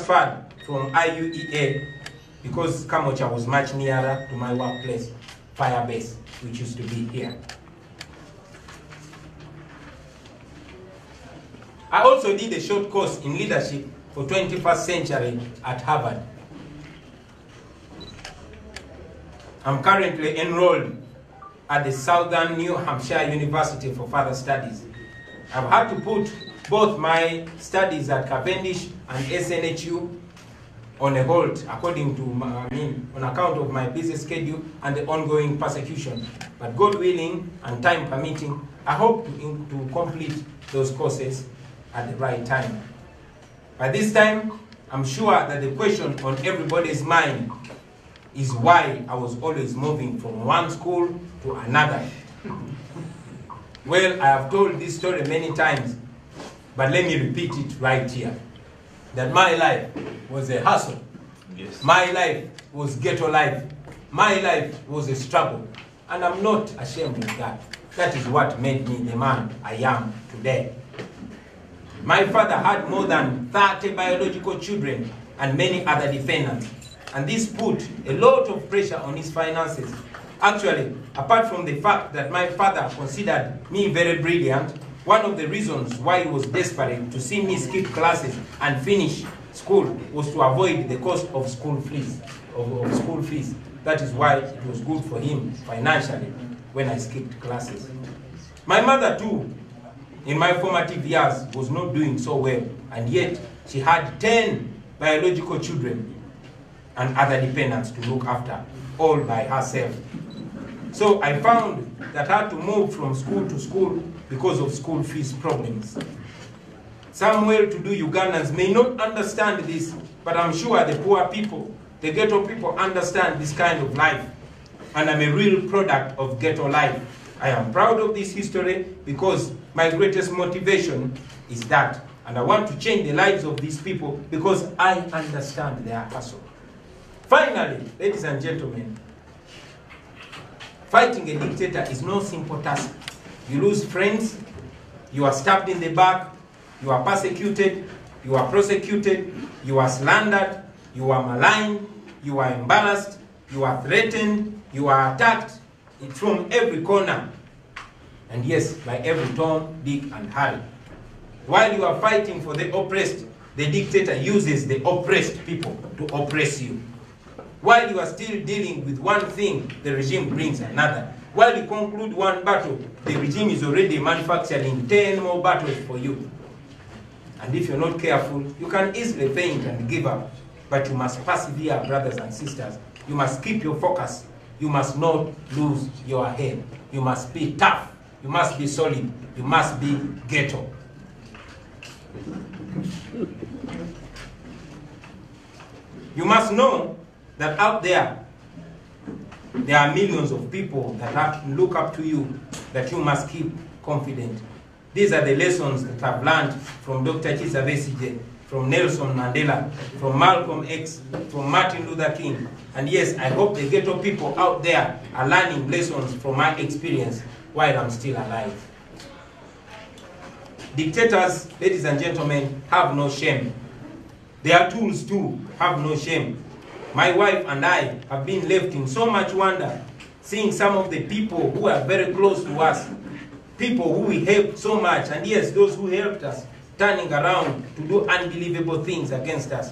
transferred from IUEA because Kamocha was much nearer to my workplace, Firebase, which used to be here. I also did a short course in leadership for 21st century at Harvard. I'm currently enrolled at the Southern New Hampshire University for further studies. I've had to put both my studies at Cavendish and SNHU on a hold according to on account of my busy schedule and the ongoing persecution. But God willing and time permitting, I hope to complete those courses at the right time. By this time, I'm sure that the question on everybody's mind is why I was always moving from one school to another. Well, I have told this story many times, but let me repeat it right here. That my life was a hustle. Yes. My life was ghetto life. My life was a struggle. And I'm not ashamed of that. That is what made me the man I am today. My father had more than 30 biological children and many other dependents. And this put a lot of pressure on his finances. Actually, apart from the fact that my father considered me very brilliant, one of the reasons why he was desperate to see me skip classes and finish school was to avoid the cost of school fees. That is why it was good for him financially when I skipped classes. My mother too, in my formative years, was not doing so well, and yet she had 10 biological children and other dependents to look after, all by herself. So I found that I had to move from school to school because of school fees problems. Some well-to-do Ugandans may not understand this, but I'm sure the poor people, the ghetto people, understand this kind of life. And I'm a real product of ghetto life. I am proud of this history because my greatest motivation is that. And I want to change the lives of these people because I understand their hustle. Finally, ladies and gentlemen, fighting a dictator is no simple task. You lose friends, you are stabbed in the back, you are persecuted, you are prosecuted, you are slandered, you are maligned, you are embarrassed, you are threatened, you are attacked from every corner. And yes, by every Tom, Dick, and Harry. While you are fighting for the oppressed, the dictator uses the oppressed people to oppress you. While you are still dealing with one thing, the regime brings another. While you conclude one battle, the regime is already manufacturing 10 more battles for you. And if you're not careful, you can easily faint and give up. But you must persevere, brothers and sisters. You must keep your focus. You must not lose your head. You must be tough. You must be solid. You must be ghetto. You must know that out there are millions of people that have to look up to you, that you must keep confident. These are the lessons that I've learned from Dr. Kizza Besigye, from Nelson Mandela, from Malcolm X, from Martin Luther King. And yes, I hope the ghetto people out there are learning lessons from my experience while I'm still alive. Dictators, ladies and gentlemen, have no shame. Their tools too have no shame. My wife and I have been left in so much wonder, seeing some of the people who are very close to us, people who we helped so much, and yes, those who helped us, turning around to do unbelievable things against us.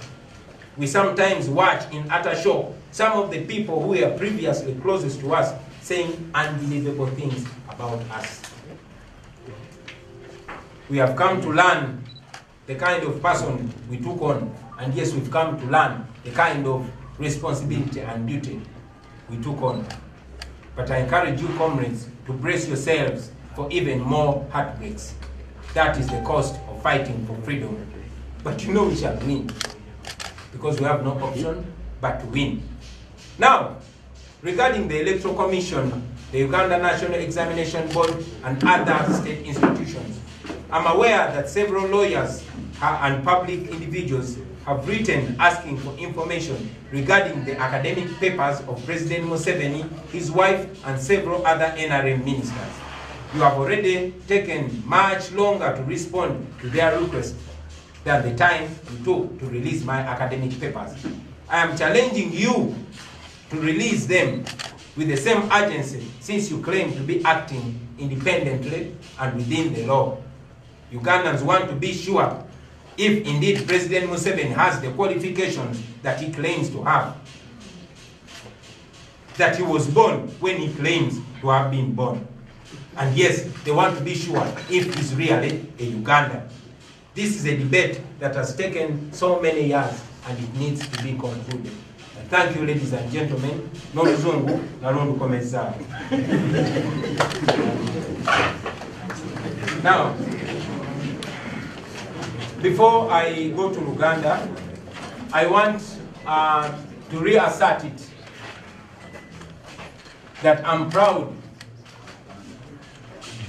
We sometimes watch in utter shock some of the people who were previously closest to us saying unbelievable things about us. We have come to learn the kind of person we took on, and yes, we've come to learn the kind of responsibility and duty we took on. But I encourage you, comrades, to brace yourselves for even more heartbreaks. That is the cost of fighting for freedom. But you know we shall win, because we have no option but to win. Now, regarding the Electoral Commission, the Uganda National Examination Board, and other state institutions, I'm aware that several lawyers and public individuals have written asking for information regarding the academic papers of President Museveni, his wife, and several other NRM ministers. You have already taken much longer to respond to their request. than the time it took to release my academic papers. I am challenging you to release them with the same urgency, since you claim to be acting independently and within the law. Ugandans want to be sure if indeed President Museveni has the qualifications that he claims to have, that he was born when he claims to have been born. And yes, they want to be sure if he's really a Ugandan. This is a debate that has taken so many years and it needs to be concluded. Thank you, ladies and gentlemen. No Zungu, Narondu Komeza. Now, before I go to Uganda, I want to reassert it that I'm proud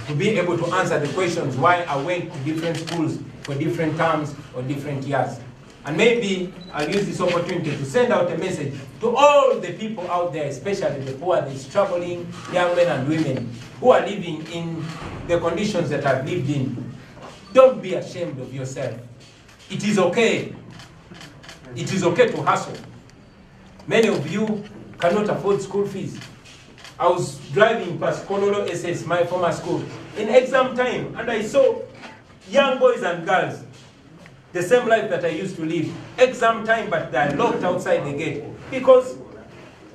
to be able to answer the questions why I went to different schools for different terms or different years. And maybe I'll use this opportunity to send out a message to all the people out there, especially the poor, the struggling young men and women who are living in the conditions that I've lived in. Don't be ashamed of yourself. It is okay. It is okay to hustle. Many of you cannot afford school fees. I was driving past Kololo SS, my former school, in exam time, and I saw young boys and girls, the same life that I used to live, exam time, but they're locked outside the gate because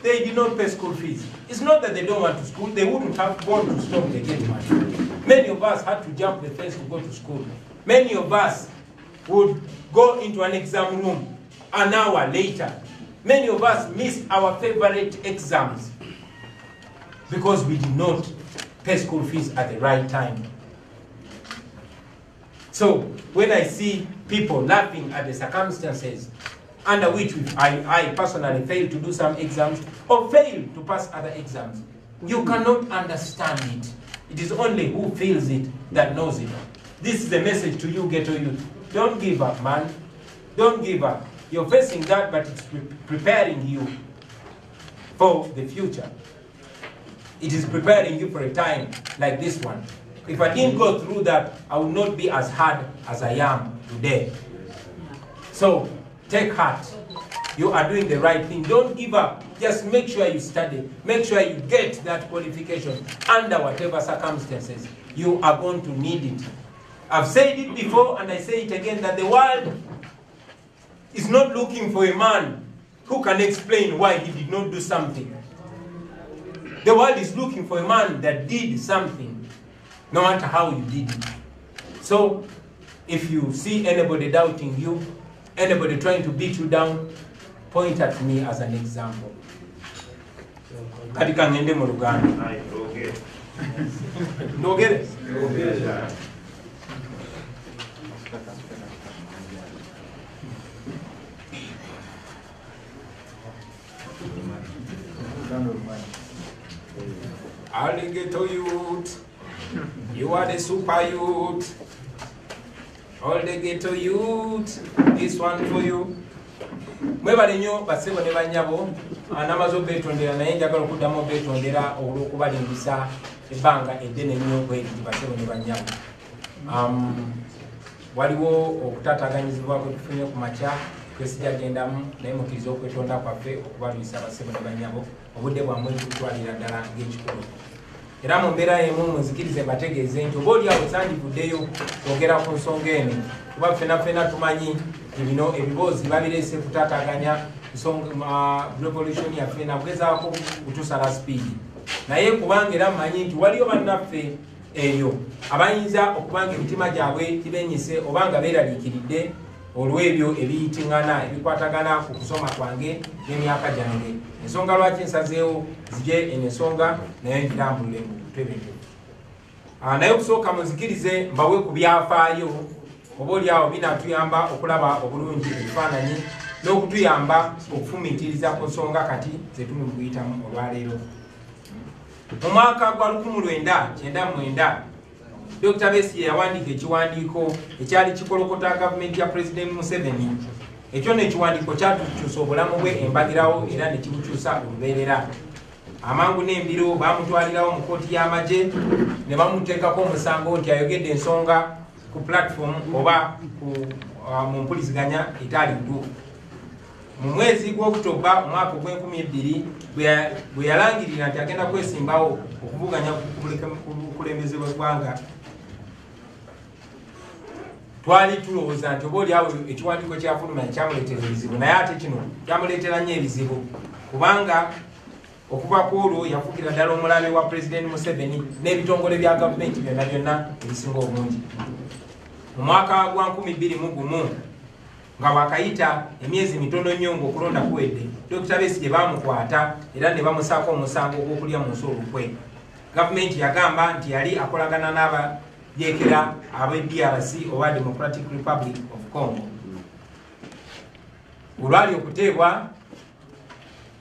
they did not pay school fees. It's not that they don't want to school, they wouldn't have gone to stop the gate man. Many of us had to jump the fence to go to school. Many of us would go into an exam room an hour later. Many of us missed our favorite exams because we did not pay school fees at the right time. So when I see people laughing at the circumstances under which I personally failed to do some exams or failed to pass other exams, you cannot understand it. It is only who feels it that knows it. This is the message to you, Ghetto Youth. Don't give up, man. Don't give up. You're facing that, but it's preparing you for the future. It is preparing you for a time like this one. If I didn't go through that, I would not be as hard as I am today. So, take heart. You are doing the right thing. Don't give up. Just make sure you study. Make sure you get that qualification under whatever circumstances. You are going to need it. I've said it before and I say it again that the world is not looking for a man who can explain why he did not do something. The world is looking for a man that did something, no matter how you did it. So, if you see anybody doubting you, anybody trying to beat you down, point at me as an example. Katika ngende mu Luganda. Ndogere? Alligator youth, you are the super youth. All the ghetto youth, this one for you. Mwebale nnyo basebo ne banyabo anamazo betondera naye njagala okuddamu betondera olw'okubalimbisa ebbanga eddene nnyo bweri basebo ne banyabo. Waliwo okutataganyizibwa kwe tufunye ku makya kwesijagendamu naye mukkiriza okwetonda kwaffe okubalwisa basebo ne banyabo obudde bwammwe tutwalira ddala ng'ekikulu. Era mu mbeera emu munzikirize mbategeeze nti oba oli awo sandivuddeyo kwogera ku nsonga eno kuba ffenna tumanyi bino ebiboozi babireese kutaataganya revolution yaffe nakugezaako kutusala sipiidi naye kubanga era mmanyi nti waliyo bannaffe eyo abayinza okubanga emitima gyabwe gibenyise obanga beeraliikiridde olw'ebyo ebiyitingana ebikwatagana ku kusoma kwange n'emyaka gyange. Ensonga lwaki nsazeewo zije ensonga naye ngirambulire mu kutebeke. Naye okusooka munzikirize mbawe ku byafaayo oba oliawo binaatuyamba okulaba obulungi ebifaananyi n'okutuyamba okufumiitiriza ku nsonga kati zetuli mu kuyitamu olwaleero. Mu mwaka gwa 1999 Dr. Besigye yawandiika ekiwandiiko ekyali kikolokota gavumenti ya President Museveni. Ekyo n'ekiwandiiko kyatukyusa obulamu bwe embagirawo era ne kibukyusa olubeerera. Amangu n'embiro baamutwalirawo mu kkooti y'amagye ne bamuteekako omusango nti ayogedde ensonga ku platform oba ku mu mpuliziganya etaali ntuufu. Mu mwezi gw'Oktoba omwaka ogw'2002 bwe yalangirira nti agenda kwesimbawo okuvuganya ku bukulembeze bw'eggwanga, twali tulowooza nti oba oliawo ekiwandiiko kyafulumya kyamuleetera ebizibu, naye ate kino kyamuleetera nnyo ebizibu kubanga okuva ku olwo yafugira ddala omulabe wa Pulezidenti Museveni n'ebitongole bya gavumenti byonna byonna ebisinga obungi. Mu mwaka gwa 2021 nga wakayita emyezi mitono nnyo ng'okulonda kuwedde, Dr. Besigye baamukwata era ne bamusaako omusango gw'okulya mu nsolukwe. Gavumenti yagamba nti yali akolagana n'abayeekera ab'e DRC oba Democratic Republic of Congo. Olwali okuteebwa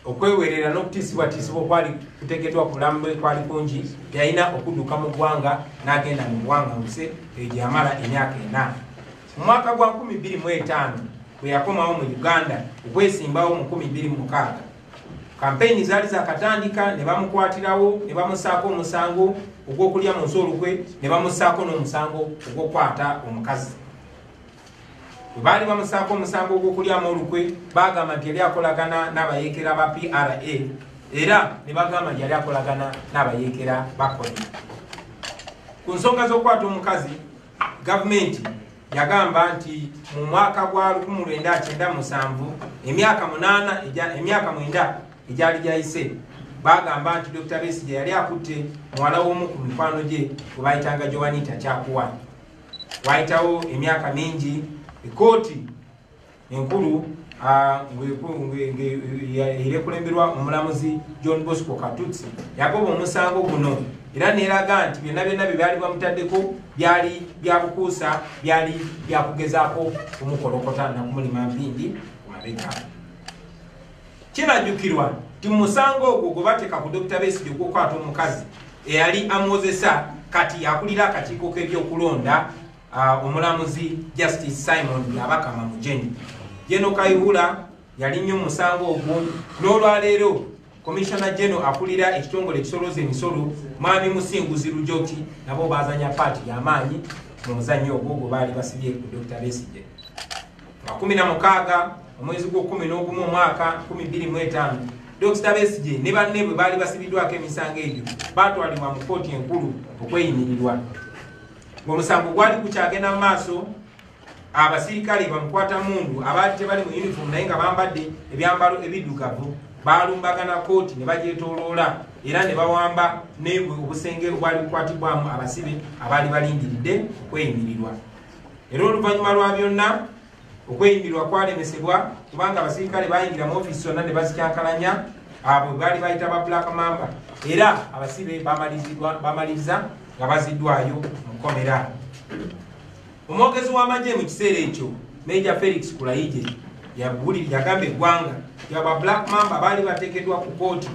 okwewerera n'okutiisibwatiisibwa okwali kuteekeddwa ku bulamu bwe kwali kungi, yalina okudduka mu ggwanga n'agenda mu buwaŋŋanguse egyo yamala emyaka 4. Mu mwaka gwa 2005 bwe yakomawo mu Uganda okwesimbawo mu 2006, kampeyini zaali zakatandika ne bamukwatirawo ne bamusaako omusango ogw'okulya mu nsolukwe ne bamusaako n'omusango ogw'okwata omukazi. Bwe baali bamusaako omusango ogw'okulya mu olukwe bagamba nti yali akolagana n'abayeekera ba PRA era ne bagamba nti yali akolagana n'abayeekera ba CODE. Ku nsonga z'okwata omukazi, gavumenti yagamba nti mu mwaka gwa 1997 emyaka 9 egyali gyayise bagamba nti Dr. Besigye yali akutte muwala w'omu ku mikwano gye gwe bayitanga Joanita Kyakuwa. Wayitawo emyaka mingi, ekkooti enkulu erekulemberwa omulamuzi John Bosco Katutsi yagoba omusango guno era neeraga nti byonna byonna bye byali bamutaddeko byali byabukuusa, byali byakugezaako kumukolokota nakumulima mpindi ku mabega. Kirajjukirwa nti mu musango ogwo gwe bateeka ku Dr. Besigye ogw'okwata omukazi eyali amwozesa kati yakulira akakiiko k'ebyokulonda omulamuzi Justice Simon Byabakama Mujeni. Jeno Kayihura yali nnyo musango ogwo, n'olwaleero Commissioner General akulira ekitongole ekisoloza emisolo Mwami Musinguzi Lujoti nabo bazanya paati y'amaanyi mu muzannyo ogwo gwe baali basibye ku Dr. Besigye. Mu 16 omwezi gw'11 omwaka 2005 Dr. Besigye ne banne bwe baali basibiddwako emisango egyo baatwalibwa mu kkooti enkulu okweyimirirwa. Ng'omusango gwali gukyagenda mu maaso, abasirikale bamukwata mundu abaali tebali mu uniform naye nga bambadde ebyambalo ebiddugavu balumbagana kkooti ne bagyetooloola era ne bawamba obusenge obwali bukwatibwamu abasibe abaali balindiridde okweyimirirwa. Era oluvannyuma lwa byonna okweyimirirwa kwalemesebwa kubanga abasirikale bayingira mu ofiisi zonna ne bazikyankalanya abo baali bayita ba Black Mamba era abasibe bamaliriza nga baziddwayo mu kkomera. Omwogezi w'amagye mu kiseera ekyo Major Felix Kulayigye yagamba eggwanga yaba Black Mamba baali bateekeddwa ku kkooti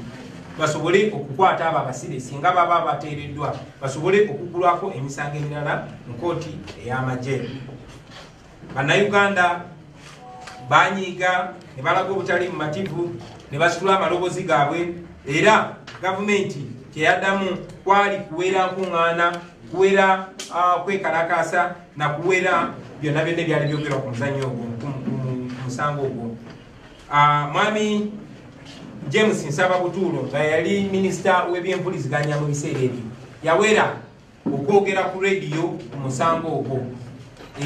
basobole okukwata abo abasibe singa baba bateereddwa basobole okuggulwako emisango emirala mu kkooti ey'amagye. Bannayuganda banyiiga ne balaga obutali mumativu ne basitula amaloboozi gaabwe era gavumenti kyeyaddamu kwali kuwera nkuŋŋaana, kuwera kwekalakaasa na kuwera byonna byonna byali byogerwa ku muzannyo ogwo ku musango ogwo. Mwami James Nsababutuulo nga yali minisita w'ebyempuliziganya mu biseera ebyo yawera okwogera ku rediyo ku musango ogwo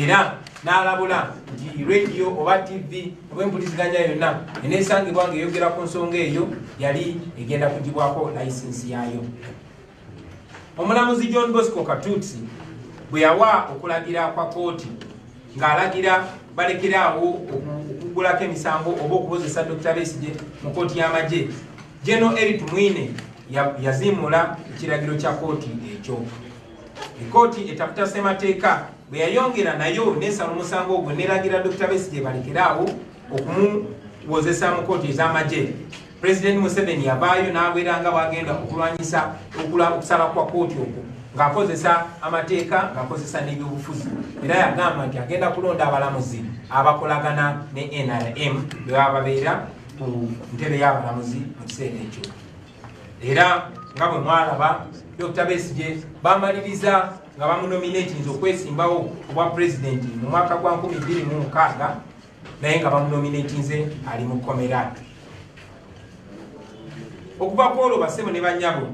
era n'alabula nti rediyo oba TV oba empuliziganya yonna eneesangibwa nga eyogera ku nsonga eyo yali egenda kugibwako layisinsi yaayo. Omulamuzi John Bosco Katutsi bwe yawa okulagira kwa kkooti ng'alagira balekeraawo okuggulako emisango oba okukozesa Dr. Besigye mu kkooti y'amagye, General Eric Mwine yaziimula ekiragiro kya kkooti ekyo. Ekkooti etaputa ssemateeka bwe yayongera nayo n'esala omusango ogwo n'eragira Dr. Besigye balekeraawo okumuwozesa mu kkooti ez'amagye. President Museveni yavaayo n'abeera nga bwagenda okulwanyisa okusala kwa kkooti okwo ng'akozesa amateeka ng'akozesa n'ebyobufuzi era yagamba nti agenda kulonda abalamuzi abakolagana ne NRM bwe baba babeera ku ntebe y'abalamuzi mu kiseera ekyo. Era nga bwe mwalaba Dr. Besigye bamaliriza nga bamunominatinze okwesimbawo obwa pulezidenti mu mwaka gwa 2026 naye nga bamunominatinze ali mu kkomera. Okuva ku olwo bassebo ne bannyabo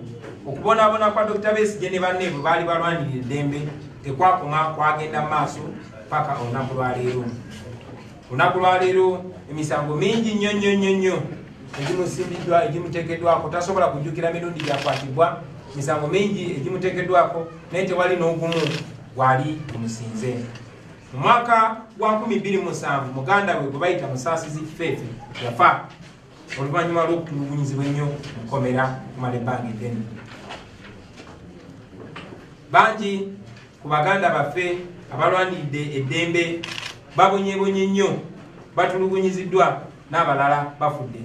okubonaabona kwa Dr. Besigye ne banne bwe baali balwanirira eddembe tekwakoma, kwagenda mu maaso paka olunaku lwaleero. Olunaku lwaleero emisango mingi nnyo egimusimbiddwa, egimuteekeddwako, tasobola kujjukira mirundi gyakwatibwa. Misango mingi egimuteekeddwako naye tewali n'ogumu gwali gumusinze. Mu mwaka gwa 2007 muganda we gwe bayita Musaasizi Kifeefe yafa oluvannyuma lw'okutulugunyizibwa ennyo mu kkomera kumala ebbanga eddene. Bangi ku baganda baffe abalwaniridde eddembe babonyebonye nnyo, batulugunyiziddwa n'abalala bafudde.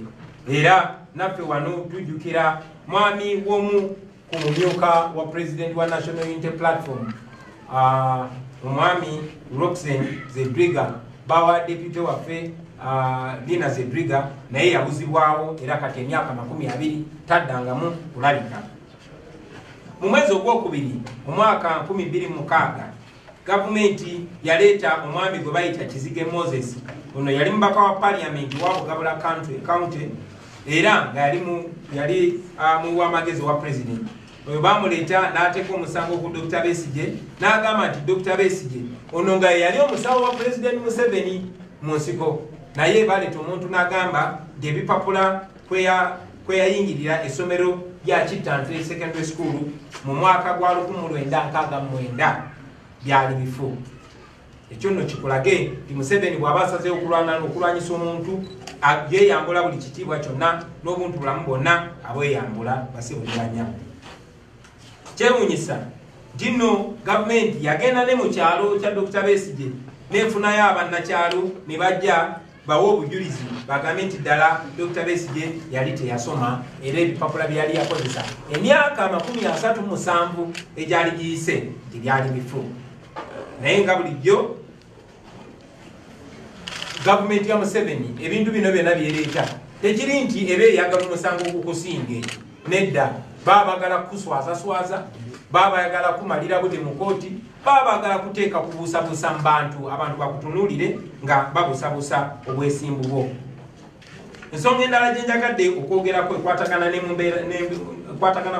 Era naffe wano tujjukira mwami w'omu ku mumyuka wa President wa National Unity Platform, omwami Roxanne Zedriga, bawa deputy waffe Lina Zedriga naye yabuzibwawo era kati emyaka 20 taddangamu kulabika. Mu mwezi ogwokubiri mu mwaka 2006 gavumenti yaleeta omwami gwe bayita Kizige Moses. Ono yali mubaka wa parliament wa Bugabula County era nga yali mu wamagezi wa president. Oyo bamuleeta n'ateeka omusango ku Dr. Besigye n'agamba nti Dr. Besigye ono nga yali omusawo wa President Museveni mu nsiko, naye baleeta omuntu n'agamba nti ebipapula kwe yayingirira essomero lya Kitantwe Secondary School mu mwaka gwa 1969 byali bifu. Ekyo nno kikulage nti Museveni bw'aba asazeewo okulwanyisa omuntu yeeyambula buli kitiibwa kyonna n'obuntu bulamu bwonna abweyambula basibuliranya. Kyewuunyisa nti nno gavumenti yagenda ne mu kyalo kya Dr. Besigye n'enfunayo abannakyalo ne bajja bawe obujulizi bagambe nti ddala Dr. Besigye yali teyasoma era ebipapula bye yali yakozesa emyaka 37 egyali giyise nti byali bifu. Naye nga bulijjo gavumenti ya Museveni ebintu bino byonna byereeta tekiri nti eba eyagala omusango okukusinge, nedda baba bagala kuswazaswaza, baba bagala kumalira bute mu kooti, baba bagala kuteeka kubuusabuusa mu bantu, abantu bakutunuulire nga babuusabuusa obwesimbu bwo. Ensonga endala gye njagadde okwogerako ekwatagana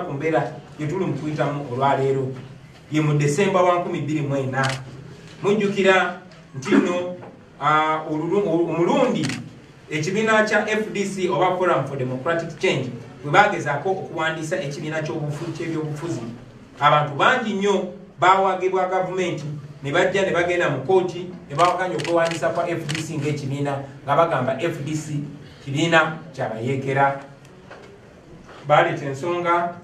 ku mbeera gye tuli mu kuyitamu olwaleero ye mu Desemba wa 2024. Mujjukira nti nno omulundi ekibiina kya FDC oba Forum for Democratic Change bwe bagezaako okuwandiisa ekibiina ky'ebyobufuzi, abantu bangi nnyo baawagibwa gavumenti ne bajja ne bagenda mu kooti ne bawakanya okwewandiisa kwa FDC ng'ekibiina nga bagamba FDC kibiina kyabayeekera. Baleeta ensonga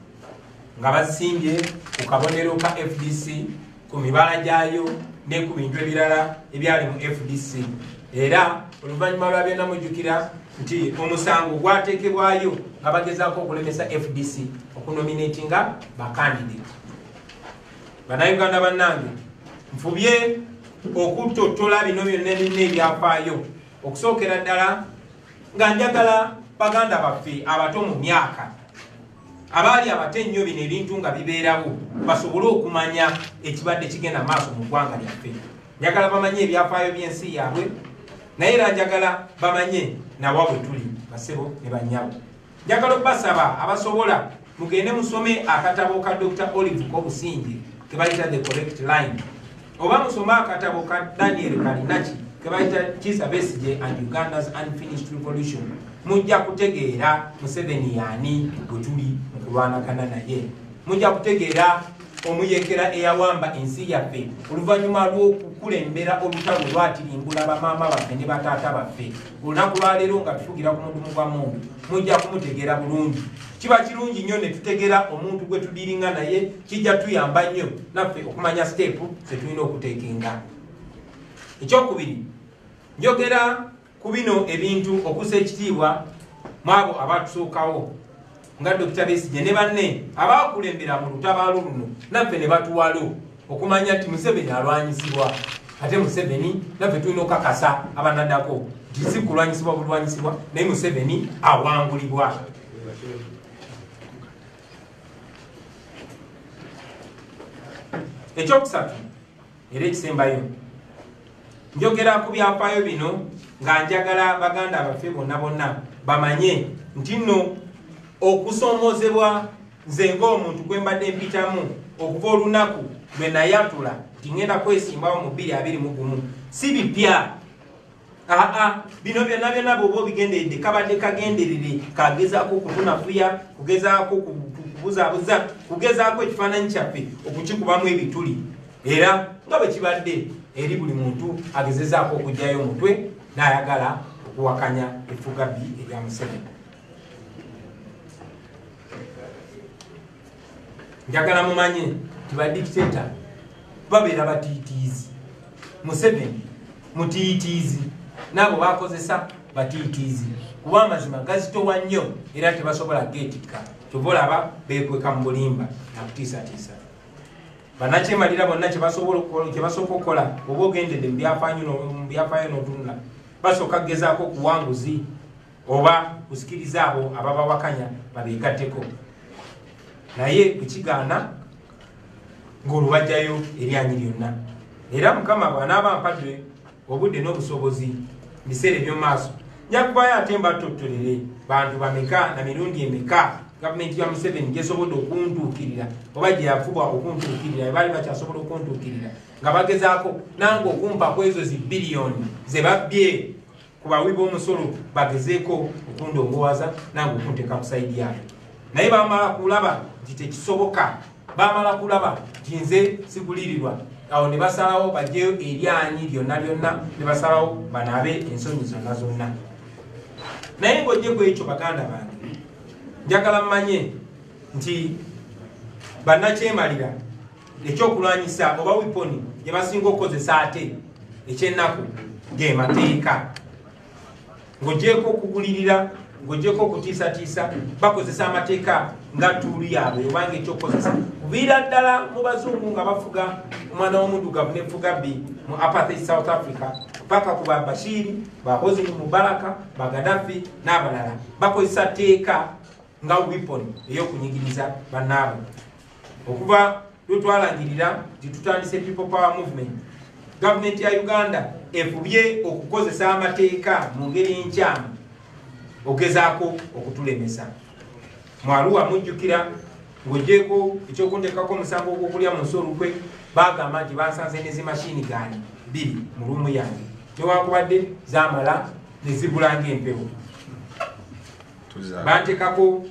nga bazisimbye ku kabonero ka FDC ku mibala gyayo ne ku bintu ebirala ebyali mu FDC. Era oluvannyuma lwa byonna mujjukira nti omusango gwateekebwayo nga bagezaako okulemesa FDC okunominatinga bakandidate. Bannayuganda bannange, nfubye okutottola bino byonna ebyafaayo okusookera ddala nga njagala baganda baffe abato mu myaka abaali abato ennyo bino ebintu nga bibeerawo basobole okumanya ekibadde kigenda maaso mu ggwanga lyaffe. Njagala bamanye ebyafaayo by'ensi yaabwe, naye era njagala bamanye nawa bwe tuli basebo ne bannyabo. Njagala okubasaba abasobola mugende musome akatabo ka Dr. Olive Kobusinge ke bayita The Correct Line, oba musome akatabo ka Daniel Kalinachi ke bayita Kizza Besigye and Uganda's Unfinished Revolution. Mujja kutegeera Museveni yaani bwe tuli mu kulwanagana naye. Mujja kutegeera omuyeekera eyawamba ensi yaffe oluvannyuma lw'okukulembera olutalo lwatirimbula bamaama baffe ne bataata baffe. Olunaku lwaleero nga tufugira ku mudumu gwa mundu mujja kumutegeera bulungi. Kiba kirungi nnyo ne tutegeera omuntu gwe tudiringa naye, kijja tuyamba nnyo naffe okumanya siteepu ze tulina okuteekenga. Ekyokubiri, njogera ku bino ebintu okussa ekitiibwa mu abo abatusookawo nga Dr. Besigye ne banne abaakulembera mu lutabaalo luno naffe ne batuwalo okumanya nti Museveni alwanyisibwa, ate Museveni naffe tulina okukakasa abanaddako nti si kulwanyisibwa bulwanyisibwa naye Museveni awangulibwa. ekyokusatu era ekisembayo njogera ku byafaayo bino nga njagala baganda abaffe bonna bamanye nti nno okusoomozebwa nze ng'omuntu gwe mbadde mpitamu okuva olunaku lwe nayatula nti ngenda kwesimbawo mu 2021 si bipya. Bino byonna bw'oba obigenderedde kabadde kagenderere kagezaako okutunafuya, kugezaako kubuzaabuza, kugezaako ekifaananyi kyaffe okukikubamu ebituli, era nga bwe kibadde eri buli muntu agezezaako okugyayo omutwe n'ayagala okuwakanya effugabbi erya Museveni. Njagala mumanye nti badikiteta babeera batiitiizi. Museveni mutiitiizi, n'abo bakozesa batiitiizi, kuba amazima gazitowa nnyo era tebasobola geetikka. Kyova olaba beekweka mu bulimba nakutiisatiisa. Bannakyemalira bonna kyebasooka okukola oba ogendedde mu byafaayo n'otunula, basooka kugezaako okuwanguzi oba kusikiriza abo ababawakanya babeegatteko, naye kukigaana ng'olubajjayo eryanyi lyonna. Era Mukama bw'anaaba ampadde obudde n'obusobozi mu biseera eby'omu maaso, nja kubayo ate mbatotolere bantu bameka na mirundi emeka gavumenti ya Museveni gyesobodde okuntuukirira oba gye yafubwa okuntuukirira bwe baali bakyasobola okuntuukirira nga bagezaako nange okumpa ku ezo zibbiliyoni ze babbye ku bawi b'omusolo bagezeeko okundongoowaza nange okunteeka ku sayidi yaayo. Naye bamala kulaba nti tekisoboka, bamala kulaba nti nze sigulirirwa, awo ne basalawo bajjeyo eryanyi lyonna ne basalawo banaabe ensonyi zonna. Naye ng'ojje ku ekyo baganda bange, njagala mmanye nti bannakyemalira ekyokulwanyisa oba wiponi gye basinga okukozesa ate ekyennaku ge mateeka. Ng'oggyeko okugulirira, ng'oggyeko okutiisatiisa, bakozesa amateeka nga tuulu yaabwe obanga ekyokukozesa. Kuviira ddala mu bazungu nga bafuga omwana w'omuddugavu n'effugabbi mu apartheid South Africa paka ku ba Bashir, ba Hosni Mubarak, ba Gaddafi n'abalala, bakozesa tteeka nga weapon ey'okunyigiriza bannaabwe. Okuva lwe twalangirira nti tutandise People Power Movement, gavumenti ya Uganda efubye okukozesa amateeka mu ngeri enkyamu ogezaako okutulemesa. Mu Arua mujjukira ng'oggyeko ekyokunteekako omusango ogw'okulya mu nsi olukwe, bagamba nti bansanze ne zimashini gaani 2 mu luumu yange, newankubadde zaamala ne zibula ng'empewo. Banteekako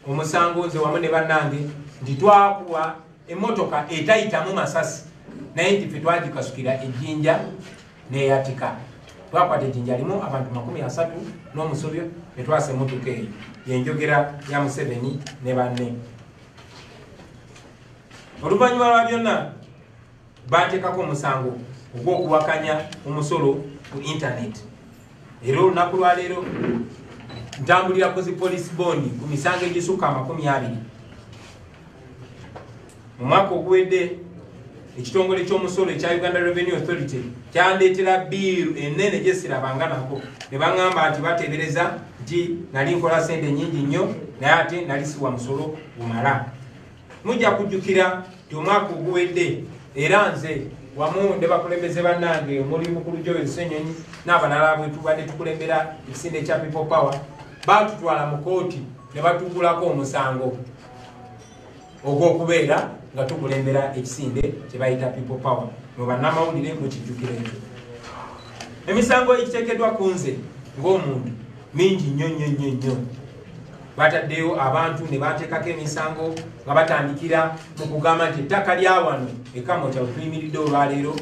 omusango nze wamu ne bannange nti twakuwa emmotoka etayitamu masasi, naye nti ffe twagikasukira ejjinja n'eyatika. Twakwata ejjinja limu abantu 30 n'omusobyo ne twasa emmotoka eyo. Yenjogera ya Museveni ne banne. Oluvannyuma lwa byonna banteekako omusango ogw'okuwakanya omusolo ku internet. Era olunaku lwaleero ntambulira ku zi police bond ku misango egisukka 20. Mu mwaka oguwedde ekitongole ky'omusolo ekya Uganda Revenue Authority kyandeetera biiru ennene gye sirabanga nako, ne baŋŋamba nti bateebereza nti nali nkola sente nnyingi nnyo naye ate nali siwa musolo gumala. Mujja kujjukira nti omwaka oguwedde era nze wamu ne bakulembeze bannange omuli mukulu Joel Ssenyonyi n'abalala bwe tubadde tukulembera ekisinde ekya People Power, baatutwala mu kooti ne batugulako omusango ogw'okubeera nga tukulembera ekisinde kye bayita People Power. Mu bannamawulire mukijjukira ekyo. Emisango egiteekeddwa ku nze ng'omuntu mingi nnyo. Bataddeyo abantu ne bateekako emisango nga batandikira mu kugamba nti ettaka lya wano ekamota tuyimiridde olwaleero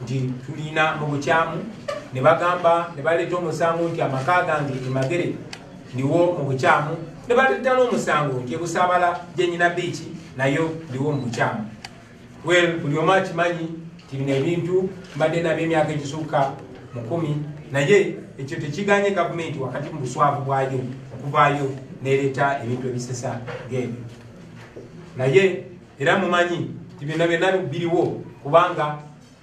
nti tulina mu bukyamu, ne bagamba ne baleeta omusango nti amaka gange emagere ndiwo mu bukyamu, ne baleeta n'omusango nti ebusaabala gyenyina biiki nayo ndiwo mu bukyamu. Buli omu akimanyi nti bino ebintu mbadde nabyo emyaka egisukka mu 10, naye ekyo tekiganye gavumenti wakati mu buswavu bwayo okuvaayo nereeta ebintu ebisesa ng'ebyo. Naye era mumanyi nti byonna biriwo kubanga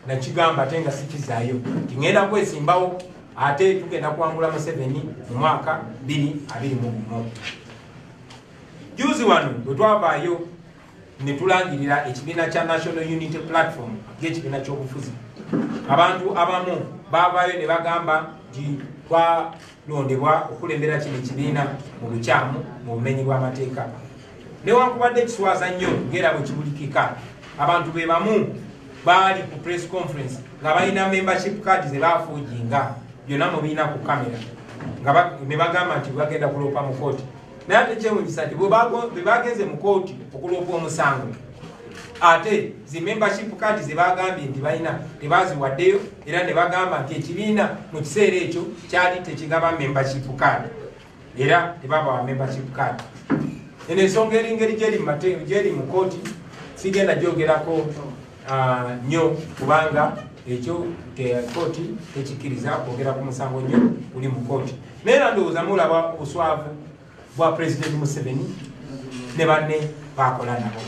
nakigamba ate nga sikizaayo nti ŋŋenda kwesimbawo ate tugenda kuwangula Museveni mu mwaka 2021. Juzi wano bwe twavaayo ne tulangirira ekibiina kya National Unity Platform ng'ekibiina ky'obufuzi. Abantu abamu baavaayo ne bagamba nti twalondebwa okulembera kino ekibiina mu bukyamu mu bumenyi bw'amateeka. Newankubadde ekiswaza nnyo ng'era bwe kibulikika, abantu be bamu baali ku press conference nga balina membership card ze baafuujinga byonna mubiina ku kamera ne bagamba nti bagenda kuloopa mu kooti. Naye ate kyewuunyisa nti bwe bagenze mu kooti okuloopa omusango, ate zi membership card ze bagambye nti balina tebaziwaddeyo, era ne bagamba nti ekibiina mu kiseera ekyo kyali tekigaba membership card era tebabawa membership card. Eno ensonga eringeri gyeri mu kooti sigenda gyogerako nnyo kubanga ekyo kooti tekikkiriza kwogera ku musango nnyo uli mu kooti. Naye era ndowooza mulaba obuswavu bwa President Museveni ne banne bakola nabo.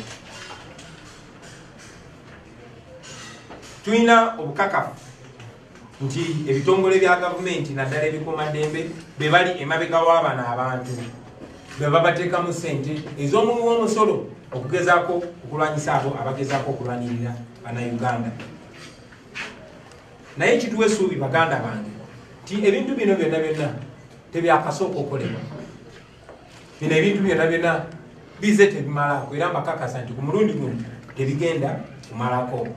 Tulina obukakafu nti ebitongole bya gavumenti naddala ebikuumaddembe be bali emabega w'abano abantu be babateekamu ssente ez'omuwi w'omusolo okugezaako okulwanyisa abo abagezaako okulwanirira Bannayuganda. Naye kituwa essuubi baganda bange nti ebintu bino byonna tebyakasooka okolebwa. Bino ebintu byonna bize tebimalako era mbakakasa nti ku mulundi guno tebigenda kumalako.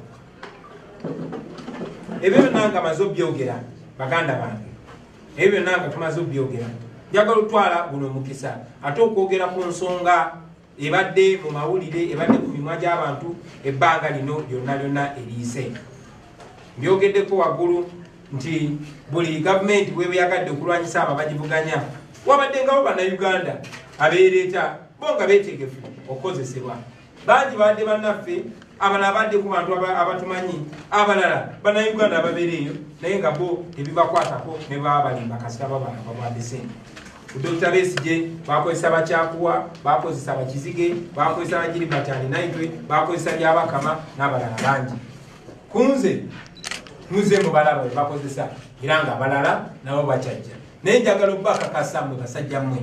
Ebyo byonna nga maze obyogera baganda bange, ebyo byonna nga tumaze obyogera, njagala otwala guno omukisa ate okwogera ku nsonga ebadde mu mawulire ebadde ku mimwa gy'abantu ebbanga lino lyonna eriise. Mbyogeddeko waggulu nti buli gavumenti bweyagadde okulwanyisa abo abagivuganya wabaddengawo Bannayuganda abeereeta bo nga beetegefu okukozesebwa. Bangi badde bannaffe, abalala badde ku bantu abatumanyi, abalala Bannayuganda ababeereeyo naye nga bo tebibakwatako ne baba balimba kasita babana babwadde ssente. Dr. Besigye bakozesa Bakyakuwa, bakozesa Bakizige, bakozesa Bagiribatani Naitwe, bakozesa Byabakama n'abalala bangi. Kunze muze mubalaba bakozesa era nga abalala nabo bakyajja. Naye njagala obbakakasa mmwe basajja mmwe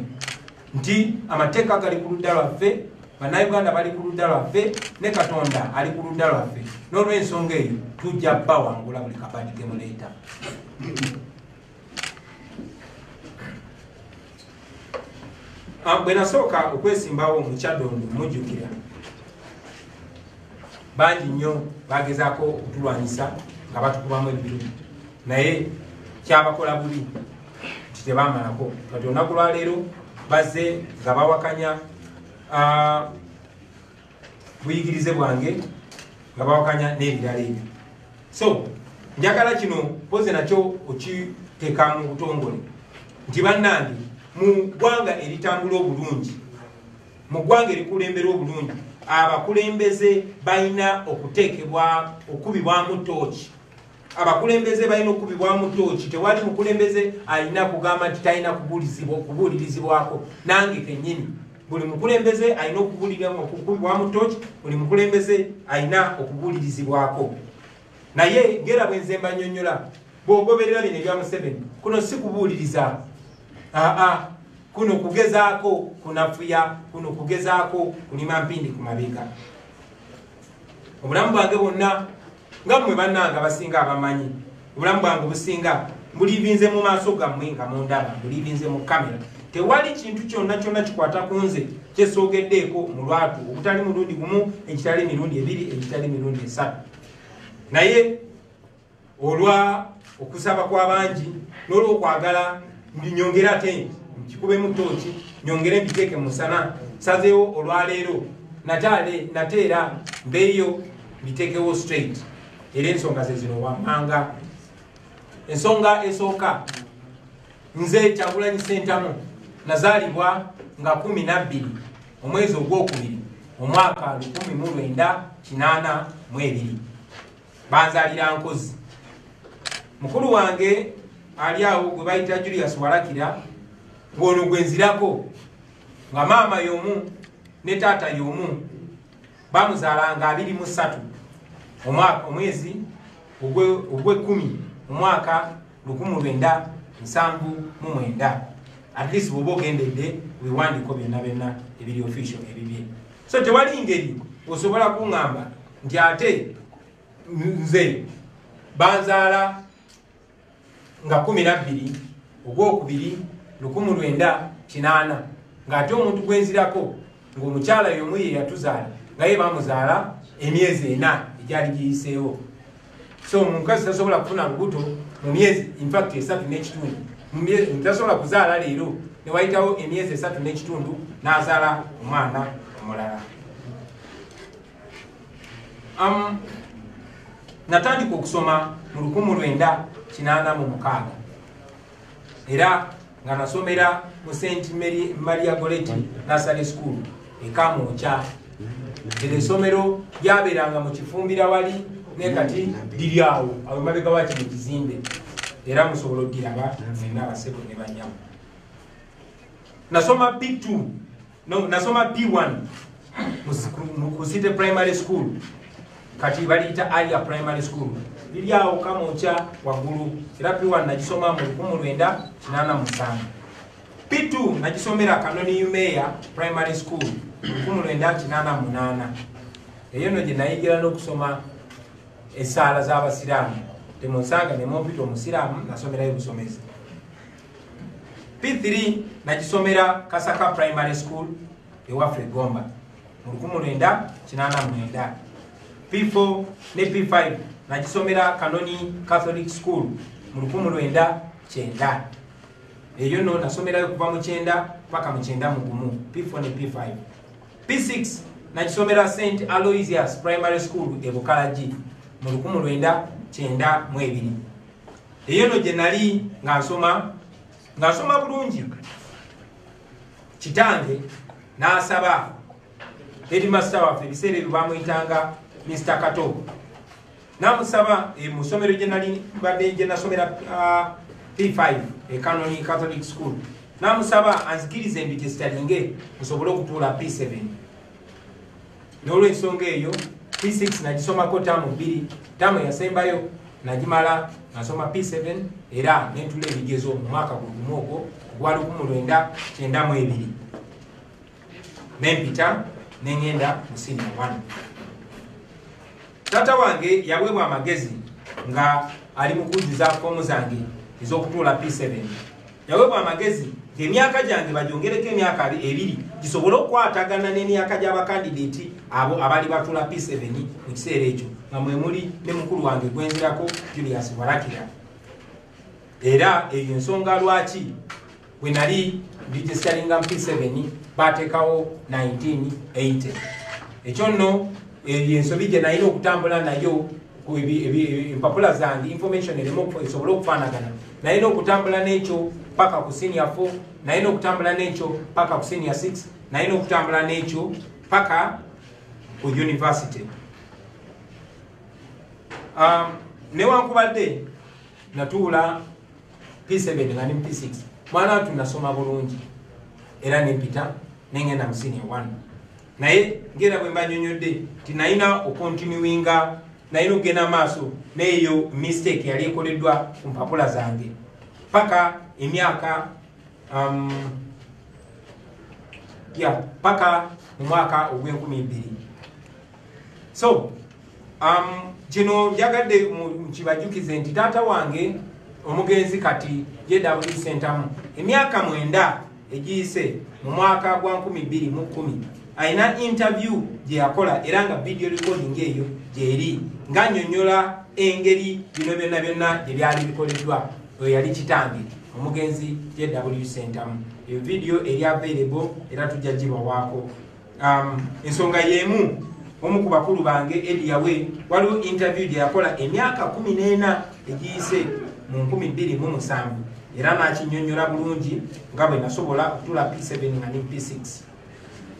nti amateeka gali ku ludda lwaffe, Bannayuganda bali ku ludda lwaffe, ne Katonda ali ku ludda lwaffe. N'olw'ensonga eyo tujja bawangula buli kabaati ke muleeta. Bwe nasooka okwesimbawo mu Kyaddondo mujjukira bangi nnyo bagezaako okutulwanyisa nga batukubamu ebitundu, naye kyabakola bubi nti tebamalako. Kati olunaku lwaleero bazze nga bawakanya buyigirize bwange nga bawakanya n'ebirala ebyo. So njagala kino poze nakyo okiteeka mu butongole nti bannange mu ggwanga eritambula obulungi, mu ggwanga erikulembera obulungi, abakulembeze balina okuteekebwa okubibwamu tooki. Abakulembeze balina okubibwamu tooki. Tewali mukulembeze alina kugamba nti talina kubuulirizibwako. Nange kennyini buli mukulembeze alina okubibwamu tooki, buli mukulembeze alina okubuulirizibwako. Naye ngera bwe nze mbannyonnyola bw'ogoberera bino ebya Museveni, kuno si kubuuliriza. Kuno kugezaako kunafuya, kuno kugezaako kulima mpindi ku mabega. Obulamu bwange bwonna nga mmwe bannange abasinga abamanyi, obulamu bwange businga bulivinze mu maaso gammwe nga mundaba, bulivinze mu kamera. Tewali kintu kyonna kikwata ku nze kyesoogeddeeko mu lwatu, obutali mulundi gumu, ekitali mirundi ebiri, ekitali mirundi esatu. Naye olwa okusaba kw'abangi n'olw'okwagala nyongera ate nkikubemu tooki, nyongere mbiteeke mu musana, sazeewo olwaleero nateera mbeeyo mbiteekewo straight. Era ensonga ze zino wammanga. Ensonga esooka, nze Kyagulanyi Ssentamu nazaalibwa nga 12 omwezi ogwokubiri omwaka 1982. Banzaalira Nkozi. Mukulu wange ali awo gwe bayita Julius Walakira, ng'ono gwe nzirako, nga maama y'omu ne taata y'omu, bamuzaalanga 23 omwezi ogw'ekkumi omwaka 1979. At least bw'oba ogendedde weewandiko byonna ebiri official ebibye. So tewali ngeri osobola kuŋŋamba nti ate nze banzaala nga 12 ogwokubiri 1980 ng'ate omuntu gwenzirako ng'omukyala y'omu ye yatuzaala nga ye bamuzaala emyezi 4 egyali giyiseewo. So omukazi tasobola kufuna lubuto mu myezi infact 3.5 tasobola kuzaala leero ne wayitawo emyezi 3.5 n'azaala omwana omulala. Natandika okusoma mu 1986 era nga nasomera mu St. Maria Goretti Nursery School e Kamwokya. Era essomero lyabeeranga mu Kifumbira wali ne kati liri awo mabega wa kino ekizimbe, era musobola odiraba mwenna abaseko ne banyamu. Nasoma P2 nasoma P1 mu City Primary School, kati baliyita Alia Primary School, liri awo Kamwokya waggulu. Era P1 nagisoma mu 1987. P2 nagisomera Kanoni Umeya Primary School 1988. Eyo no gye nayigira n'okusoma essaala z'Abasiraamu. Temunsanga ne mumpita Omusiraamu, nasomerayo busomezi. P3 nagisomera Kasaka Primary School ewa Fregomba mu 1989. P4 ne P5 nagisomera Kanoni Catholic School mu 1990. Eyo no nasomerayo kuva mu 9 paka mu 91. P4 ne P5. P6 nagisomera St. Aloysius Primary School e Bukalaji mu 1992. Eyo no gye nali nga nsoma bulungi. Kitange n'asaba headmaster waffe ebiseera ebyo bamuyitanga Mr. Kato. Namusaba mu ssomero gye nali badde gye nasomera P5 e Kanoni Catholic School. Namusaba anzikirize mbi gye sitalinge nsobole okutuula P7. N'olw'ensonga eyo P6 nagisomako taamu 2, taamu yasembayo nagimala nasoma P7 era nentula ebigezo mu mwaka gumu ogwo gwa 1992. Nempita nengenda mu senior 1. Tata wange yaweebwa amagezi nga ali mu kujuza foomu zange ez'okutuula P7. Yaweebwa amagezi ng'emyaka gyange bagyongereko emyaka 2 gisobole okukwatagana n'emyaka gy'abakandideti abo abali batuula P7 mu kiseera ekyo, nga mwe muli ne mukulu wange gwenzirako Julius Warakira. Era eyo ensonga lwaki bwe nali registaringa mu P7 baateekawo 1980. Ekyo nno ensobi gye nalina okutambula nayo empapula zange information eremu esobole okufaanagana, nalina okutambula n'ekyo paka ku senior 4, nalina okutambula n'ekyo paka ku senior 6, nalina okutambula n'ekyo paka ku university. Newankubadde natuula P7 nga ne P6, mwana watu nasoma bulungi era nempita nengenda mu senior 1. Naye ngera bwe mbanyonyodde ti nalina okontinuinga, nalina okugenda maaso n'eyo mistake yali ekoleddwa ku mpapula zange paka emyaka paka mu mwaka ogw'2002. So kino njagadde kibajukize nti taata wange omugenzi kati JW Center emyaka 9 egiyise mu mwaka gwa 2010 ayina interview gye yakola era nga video recording eyo gyeri ng'annyonnyola engeri bino byonna gye byali bikoleddwa. Oyo yali kitange omugenzi JW Center. Eyo video eri available era tujja gibawaako. Ensonga y'emu, omu ku bakulu bange Ediyawe waliwo interview gye yakola emyaka 14 egiyise mu 2007 era n'akinnyonnyola bulungi nga bwe nasobola okutula P7 nga ne P6.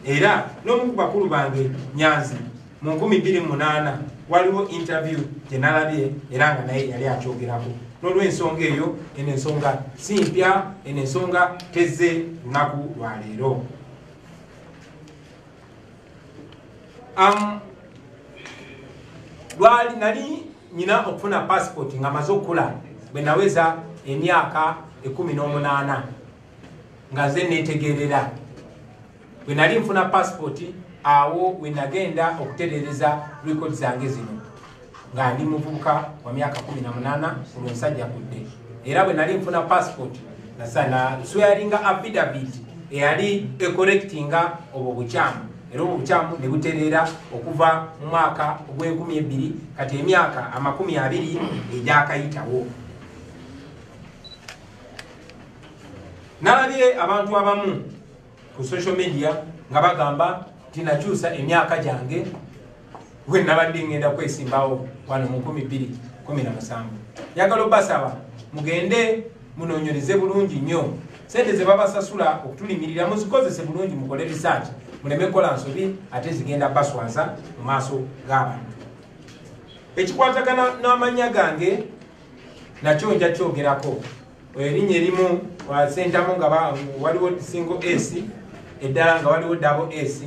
Era n'omu ku bakulu bange Nyanzi mu 2008 waliwo interview gye nalabye era nga naye yali akyogerako. N'olw'ensonga eyo eno ensonga si mpya, eno ensonga tezze lunaku lwa leero. Lwali nali nyina okufuna passport nga maze okula bwe naweza emyaka 18 nga ze netegerera. Bwe nali nfuna passport awo we nagenda okutereereza record zange zino nga ndi muvubuka wa myaka 18 olw'ensajja kudde era bwe nali nfuna passport na swearinga affidavit eyali ecorrectinga obwo bukyamu era obwo bukyamu ne butereera okuva mu mwaka ogw'2000 kati emyaka 20 egyakayitawo. Nalabye abantu abamu ku social media nga bagamba tinakyusa emyaka gyange we nabadde ngenda kwesimbawo wano mu 2017. Njagala obasaba mugende munoonyereze bulungi nnyo sente ze babasasula okutulimirira muzikozese bulungi, mukole research, muleme kola nsobi ate zigenda baswaza mu maaso g'abantu. Ekikwatagana n'amannya gange nakyo nja kyogerako. Erinnya erimu wasentamu nga waliwo single S, eddala nga waliwo double S,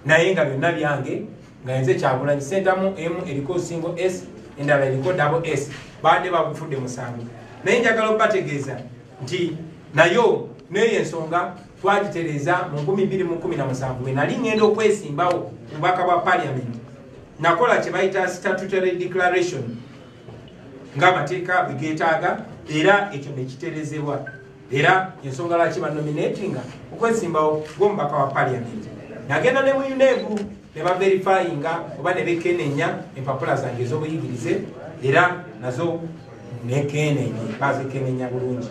naye nga byonna byange nga nze Kyagulanyi. Sentamu M eriko single S, endala eriko double S, baadde bagufudde musango. Naye njagala okubategeeza nti nayo neyo ensonga twagitereeza mu 2017 bwe nali ngenda okwesimbawo obubaka bwa parliament. Nakola kye bayita statutory declaration ng'amateeka bwe geetaaga, era ekyo ne kitereezebwa. Era ensonga lwaki banominatinga okwesimbawo ng'omubaka wa parliament. Nagenda ne mu UNEB ne baverifyinga oba ne bekenenya empapula zange ez'obuyigirize, era nazo nekenenye bazikenenya bulungi.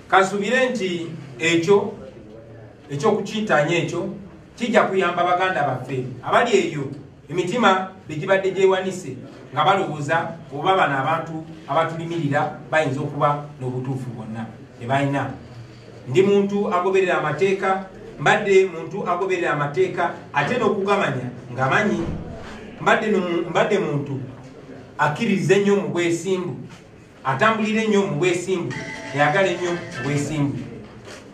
Kasubire nti ekyo ekyokukiyitanya ekyo kijja kuyamba baganda baffe abali eyo emitima begibadde gyewanise nga balowooza oba bano abantu abatulimirira bayinza okuba n'obutuufu bwonna tebalina. Ndi muntu agoberera amateeka, mbadde muntu agoberera amateeka ate n'okugamanya ng'amanyi. Mbadde muntu akkiriza ennyo mu bwesimbu, atambulira ennyo mu bwesimbu, eyagala ennyo mu bwesimbu.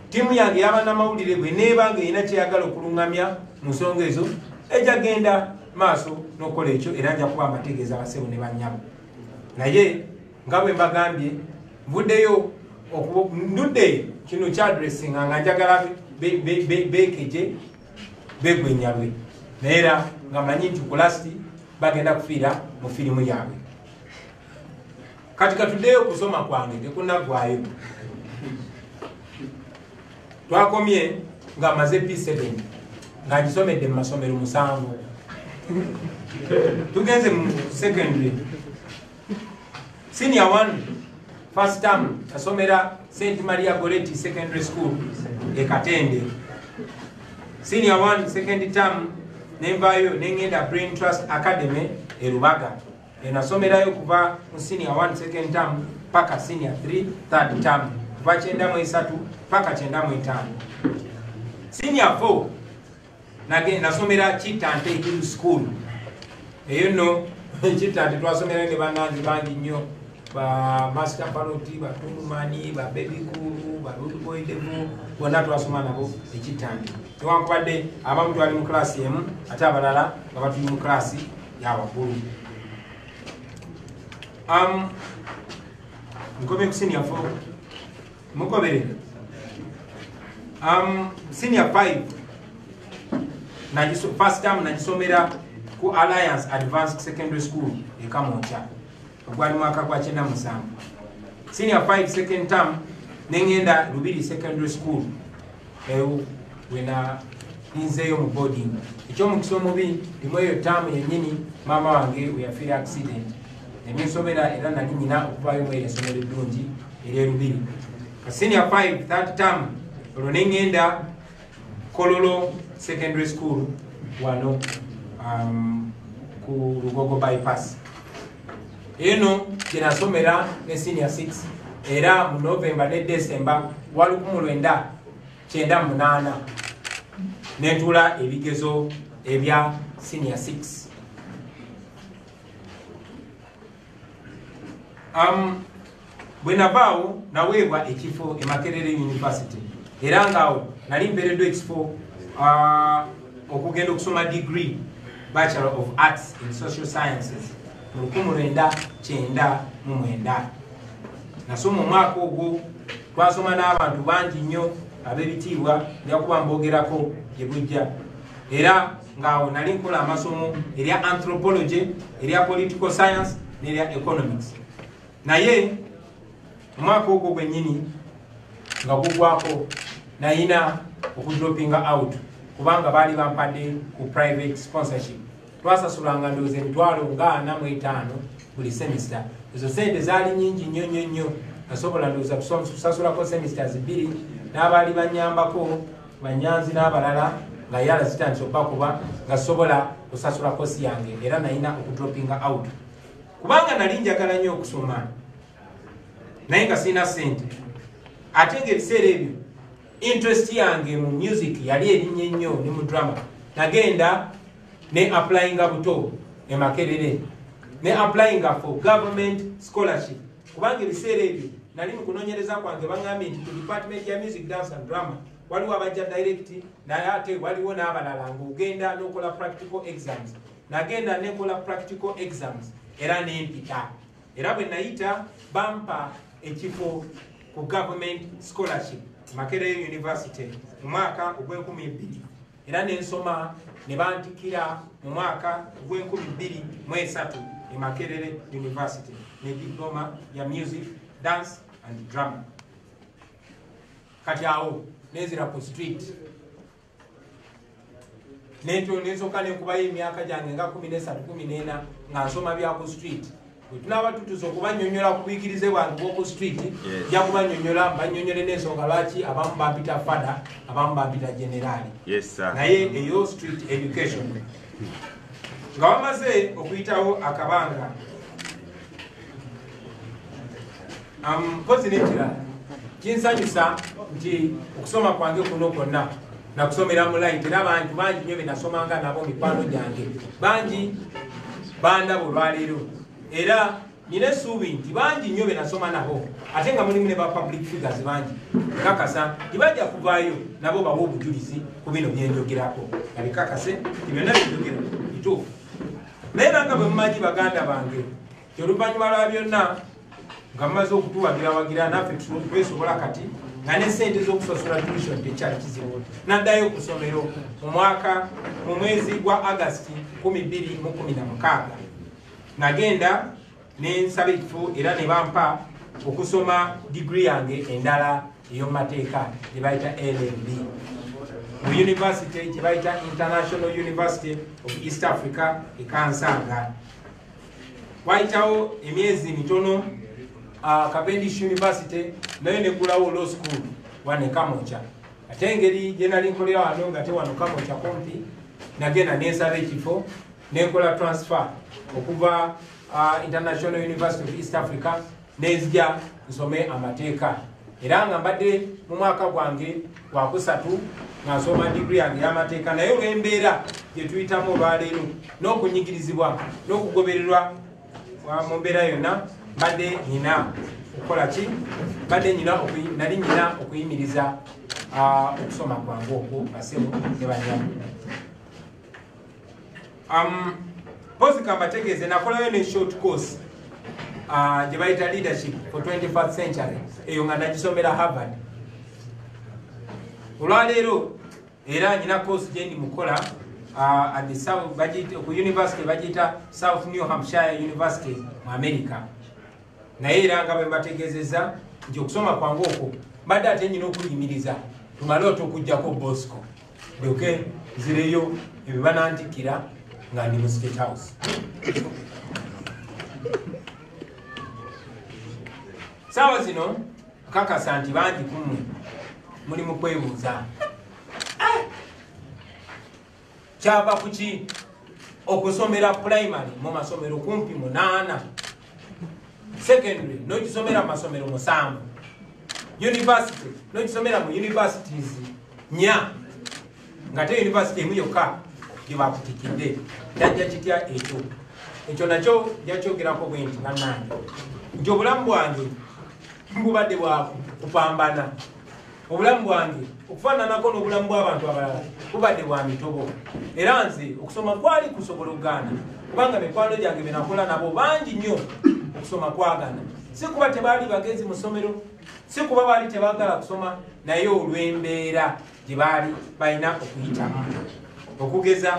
Ttiimu yange y'abannamawulire bwe neebanga erina kyeyagala okuluŋŋamya mu nsonga ezo ejja genda maaso n'okola ekyo, era nja kuba mbategeeza basebo ne bannyabo. Naye nga bwe mbagambye ndudde kino kyadressinga nga njagala beekeje begwenyalwe, naye era nga manyi nti ku lasti bagenda kufiira mu firimu yaabwe. Kati katuddeyo kusoma kwange tekunaggwayo. Twakomye nga maze P7 nga ngisomedde mu masomero 7. Tugenze mu secondary. Senior 1 first term asomera St. Maria Goretti Secondary School e Katende. Senior 1 second term nenvayo nengenda Brain Trust Academy e Rubaga. Nasomerayo kuva mu senior 1 second term paka senior 3 third term, kuva 93 paka 95. Senior 4 nasomera Kitante Hill School. Eyo no Kitante twasomera ne banange bangi nnyo, ba Master Paloti, ba Tunumani, ba Baby Kuru, ba Rude Boy Devu, bonna twasoma nabo Kitante. Newankubadde abamu twali mu klasi emu ate abalala nga batuli mu klasi y'abakulu. Nkome ku senior 4 mugoberere. Senior 5 first term nagisomera ku Alliance Advanced Secondary School e Kamoncha ogwali mwaka gwa 97. Senior 5 second term nengenda Lubiri Secondary School wena ninzeyo mu boarding. Ekyomukisa omubi ndimweyo term yennyini maama wange weyafiira accident. Emisomera era nali nyina okuvayo mu esomero eddungi erya Lubiri. Senior 5 third term olwo nengenda Kololo Secondary School wano ku Lugogo bypass. Eno gyenasomera ne senior 6 era mu November ne December wa 1998 nentuula ebigezo ebya senior 6. Bwe navaawo naweebwa ekifo e Makerere University era ngaawo nali mpeereddwa ekifo okugenda okusoma degree Bachelor of Arts in Social Sciences mu 1999. Nasoma omwaka ogwo, twasoma n'abantu bangi nnyo ab'ebitiibwa lyakuba mbogerako gye bujja era ngaawo nali nkola amasomo erya anthropology erya political science n'erya economics naye omwaka ogwo gwennyini nga gugwako nayina okudropinga out kubanga baali bampadde ku private sponsorship twasasulanga ndowooza emitwalo nga 45 buli semester ezo sente zaali nyingi nnyo nasobola ndowooza kusasulako semesters 2 n'abaali banyambako banyanzi n'abalala nga yala zitandise okubakuba nga sobola kusasula kosi yange era nayina okudropinga out kubanga nali njagala nnyo okusoma naye nga sirina sente ate ng'ebiseera ebyo interest yange mu music yali erinnya nnyo ne mu drama nagenda ne applyinga buto e Makerere ne applyinga for government scholarship kubanga ebiseera ebyo nali mu kunoonyereza kwange bangambye nti ku department ya music dance and drama waliwo abajja direct naye ate waliwo n'abalala ng'ogenda n'okola practical exams nagenda nekola practical exams era nempita era bwe nayita bampa ekifo ku government scholarship Makerere University mu mwaka ogw'2002 era nensoma ne bantikira mu mwaka ogw'2023 e Makerere University ne diploma ya music dance and drama kati awo nezira ku street nensoka nenkubayo emyaka gyange nga 13-14 nga nsoma bya ku street tunaba tutuza okubanyonyola ku buyigirize bwange bw'oku street ja kubanyonyola banyonyole n'ensonga lwaki abamu bampita fada abamu bampita generali naye eyo street education nga bamaze okuyitawo akabanga mpozi n'ekirala kinsanyusa nti okusoma kwange kuno kwonna nakusomera mu light era abantu bangi nnyo benasomanga nabo mikwano gyange bangi bandaba olwaleero era nina essuubi nti bangi nnyo benasoma nabo ate nga mulimu ne ba public figures bangi kakasa tibajja kuvaayo nabo bawa obujulizi ku bino byenjogerako abikakase ti byonna byenjogera bituufu naye nanga bwe mumanyi baganda bange ti oluvannyuma lwa byonna nga mumaze okutuwagira naffe twesobola kati nga n'esente z'okusasula tuition tekyali kizibu naddayo ku ssomero mu mwezi gwa August 2016 nagenda nensaba ekifo era ne bampa okusoma degree yange endala ey'omumateeka gye bayita LLB mu university gye bayita International University of East Africa e Kansanga wayitawo emyezi mitono Cavendish University nayo negulawo law school wane Kamocha ate engeri gye nali nkolera wano nga te wano Kamocha kumpi nagenda nensaba ekifo nenkola transfer okuva International University of East Africa nezija nsome amateeka era nga mbadde mu mwaka gwange gwa kusatu nga nsoma degree yange y'amateeka naye olw'embeera gye tuyitamu olwaleero n'okunyigirizibwa n'okugobererwa mu mbeera yonna mbadde nina okukola ki nali nina okuyimiriza okusoma kwange okwo basemu ne banyamu pozi kambategeeze nakolayo ne short course gye bayita leadership for 21st century eyo nga nagisomera Harvard olwaleero era nina course gye ndi mukola at the South ku university bagiyita South New Hampshire University mu America naye era nga bwe mbategeezezza nti okusoma kwange okwo mbadde ate nyina okuyimiriza tumale okujjako Bosco lyoke nzireyo ebyo banantikira nga ndi mu State House saawa zino kakasa nti bangi kumwe muli mu kwebuuza kyava kuki okusomera primary mu masomero kumpi 8 secondary n'okisomera mu masomero 7 university n'okisomera mu universities 4 nga te university emu yokka gye bakutikidde jajja kitya ekyo nakyo jakyogerako bwe nti bannange nti obulamu bwange mbubadde bwa kupambana obulamu bwange okufaananako n'obulamu bw'abantu abalala bubadde bwa mitobo era nze okusoma kwali kusobola okugaana kubanga mikwano gyange benakola nabo bangi nnyo okusoma kwagana si kuba tebaali bagezi mu ssomero, si kuba baali tebaagala kusoma, naye olw'embeera gye baali balina okuyitamu. Okugeza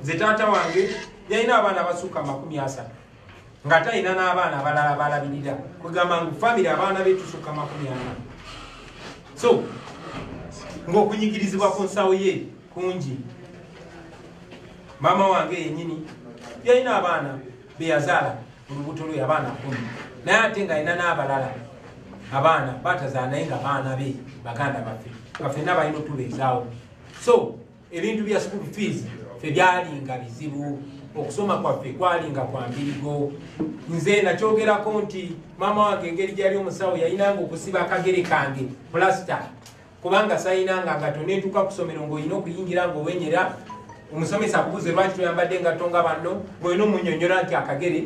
nze taata wange yalina abaana abasukka 30 nga talina n'abaana abalala balabirira, kugamba ngu famire abaana be tusukka 40. So ng'okunyigirizibwa ku nsawo ye kungi. Maama wange yennyini yalina abaana be yazaala mu lubuto lwe, abaana 10, naye ate nga alina n'abalala abaana batazaala naye nga baana be baganda baffe, bafenna balina otubeezaawo. So ebintu bya school fees ffe byalinga bizibu, okusoma kwaffe kwalinga kwa mbirigo. Nze nakyogerako nti maama wange engeri gyali omusawo yalinanga okusiba akagere kange plasita, kubanga sayinanga ngato netuuka ku ssomero ng'olina okuyingira ng'owenyera omusomesa akubuze lwaki toyambadde engatto nga banno, ng'olina omunyonyola nti akagere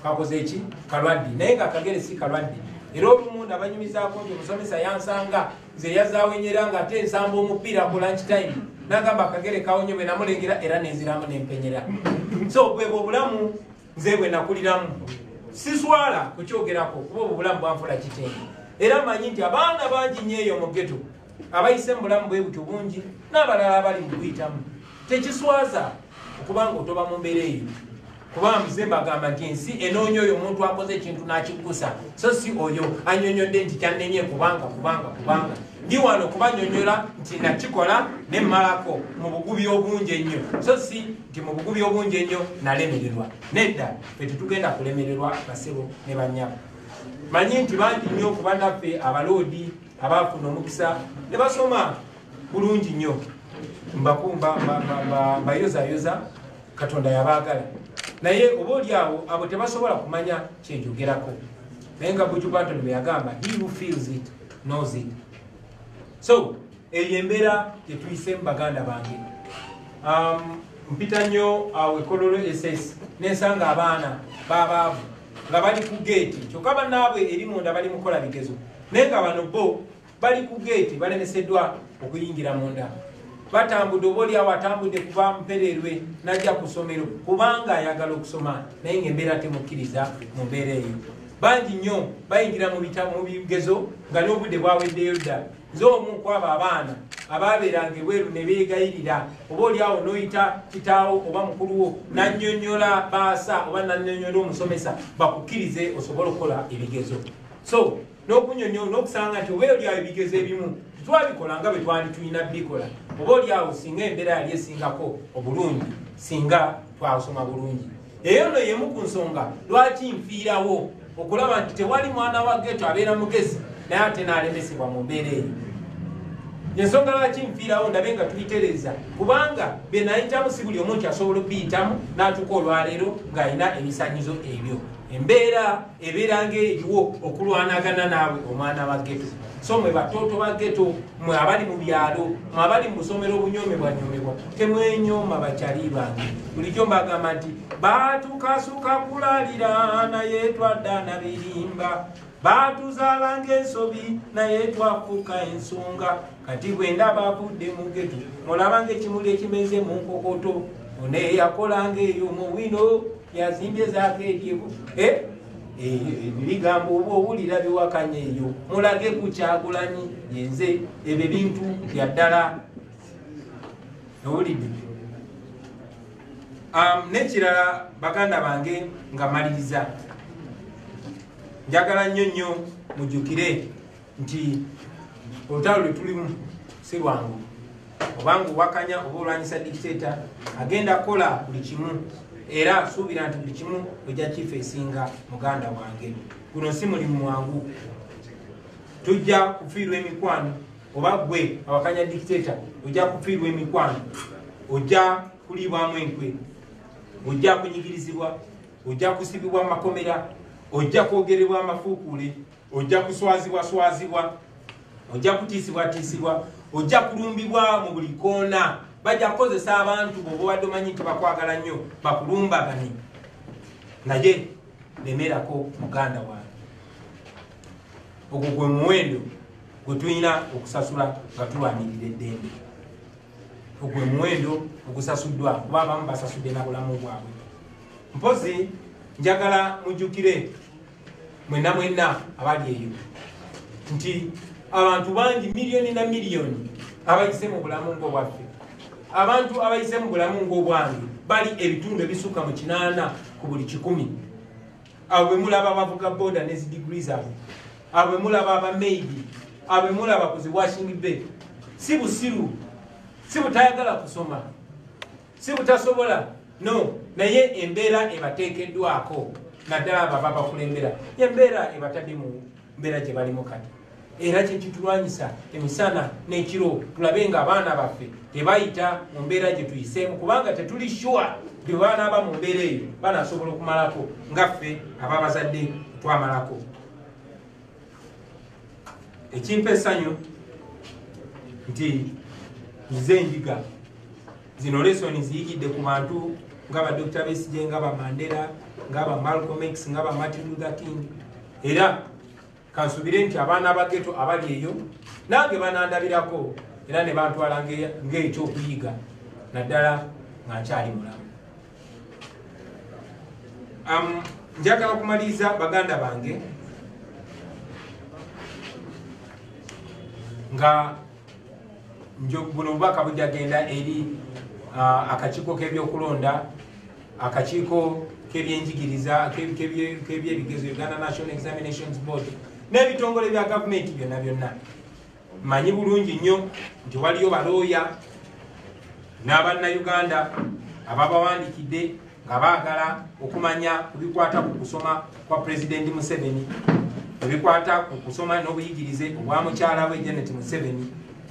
kakoze eki kalwadde, naye nga akagere si kalwadde. Era olumu nabanyumizaako nti omusomesa yansanga nze yazaawenyera nga ate ensamba omupiira ku lunch time, nagamba akagere kawonye bwe namulengera era nenziramu nempenyera. So bwe obulamu nze bwe nakuliramu siswala kukyogerako kuba obulamu bwanfula kitenge. Era manyi nti abaana bangi nnyo eyo mu ghetto abayise mu bulamu bwe butyo bungi, n'abalala abali mu kuyitamu. Tekiswaza okubanga otoba mu mbeera eyo, kuba nze mbagamba nti ensi enoonya oyo omuntu akoze ekintu n'akikusa, so si oyo anyonyodde nti kyannemye kubanga ndi wano kubanyonyola nti nakikola ne mmalako mu bugubi obungi ennyo, so si nti mu bugubi obungi ennyo nalemererwa. Nedda, ffe tetugenda kulemererwa basebo ne bannyabo. Manyi nti bangi nnyo okuba naffe abaloodi abaafuna omukisa ne basoma bulungi nnyo, mbayozayoza Katonda yabaagala, naye oba oliawo abo tebasobola kumanya kyenjogerako. Naye nga Buju Banton bwe yagamba, he who feels it knows it. So eyo embeera gye tuyise mu baganda bange. Mpita nnyo awo Kololo SS nensanga abaana babaavu nga bali ku geeti, kyokka bannaabwe eri munda bali mukola bigezo, naye nga bano bo bali ku geeti balemeseddwa okuyingira munda. Batambudde, oba oliawo atambudde kuva mpererwe najja ku ssomero kubanga ayagala okusoma, naye ng'embeera temukkiriza mu mbeera eyo. Bangi nnyo bayingira mu bigezo nga n'obudde bwaweddeyo dda. Nze omu ku abo abaana abaabeeranga ebweru ne beegayirira, oba oliawo n'oyita kitaawo oba mukuluwo nannyonnyola baasa oba nannyonnyola omusomesa bakukkirize osobole okukola ebigezo. So n'okunyonnyola n'okusanga nti oba oliawo ebigezo ebimu twabikola nga bwe twali tulina bikola, oba oliawo singa embeera yali esingako obulungi, singa twasoma bulungi. Eyo no yemu ku nsonga lwaki nfiirawo okulaba nti tewali mwana wa ghetto abeera mugezi naye ate n'alemesebwa mu mbeera eyo. Ensonga lwaki nfiirawo ndabe nga tuyitereeza, kubanga bye nayitamu si buli omu nti asobola okubiyitamu n'atuuka olwaleero ng'alina ebisaanyizo ebyo. Embeera ebeera ng'eriwo okulwanagana naawe omwana wa ghetto. So mwe batooto ba ghetto, mwe abali mu byalo, mwe abali mu ssomero obunyoomebwanyomebwa, temwenyooma bakyali bange. Bulijjo mbagamba nti baatukasuka kulalira naye twadda na birimba, baatuzaala ng'ensobi naye twafuuka ensonga, kati bwe ndaba avudde mu ghetto mulaba ng'ekimuli ekimeze mu nkokoto, one yakola ng'eyo mu wino yazimbye zaako eryeko. Ebigambo oba owulira biwakanya eyo mulage ku Kyagulanyi yenze ebyo bintu bya ddala owulidde. N'ekirala baganda bange nga maliriza, njagala nnyo nnyo mujjukire nti olutalo lwe tulimu si lwangu, obanga owakanya oba olwanyisa dictator agenda kukola buli kimu, era suubira nti buli kimu ojja kifeesinga muganda wange. Guno si mulimu mwangu, tujja kufiirwa emikwano, oba gwe awakanya dictator ojja kufiirwa emikwano, ojja kuliibwamu enkwe, ojja kunyigirizibwa, ojja kusibibwa amakomera, ojja kwogerebwa amafuukuule, ojja kuswazibwa, ojja kutiisibwa, ojja kulumbibwa mu buli koona. Bajja kukozesa abantu bw'oba obadde omanyi nti bakwagala nnyo bakulumbagane, naye lemerako muganda wange. Ogwo gwe muwendo gwe tulina okusasula nga tulwanirira eddembe. Ogwe muwendo ogusasuddwa, kuba abamu basasudde na bulamu bwabwe. Mpozi njagala mujjukire mwenna abali eyo nti abantu bangi miliyoni na miliyoni abayise mu bulamu ng'obwaffe abantu abayise mu bulamu ng'obwange bali ebitundu ebisukka mu 8 ku buli 100 abo bwe mulaba abavuga boda ne degrees abo bwe mulaba abameidi abo bwe mulaba ku zi washing bay si busiru si butayagala kusoma si butasobola no naye embeera ebateekeddwako naddala abo ababa bakulembera embeera ebatadde mu mbeera gye balimu kati era kye kitulwanyisa emisana n'ekiro tulabe nga abaana baffe tebayita mu mbeera gye tuyiseemu kubanga tetuli sure bwe banaaba mu mbeera eyo banaasobola okumalako ngaffe ababazadde twamalako. Ekimpa essanyu nti nze endiga zino lesoni ziyigidde ku bantu nga ba Dr. Besigye nga ba Mandela nga ba Malcolm X nga ba Martin Luther King era kansubire nti abaana abageto abali eyo nange banandabirako era ne bantwala ng'ekyokuyiga naddala nga nkyali mulamu. Njagala kumaliriza baganda bange nga buno bubaka bujagenda eri akakiiko k'ebyokulonda akakiiko k'ebyenjigiriza k'ebyebigezo Uganda National Examinations Board n'ebitongole bya gavumenti byonna byonna. Manyi bulungi nnyo nti waliyo balooya n'abannayuganda ababawandikidde nga baagala okumanya ku bikwata ku kusoma kwa Pulezidenti Museveni, ebikwata ku kusoma n'obuyigirize obwa mukyala we Janet Museveni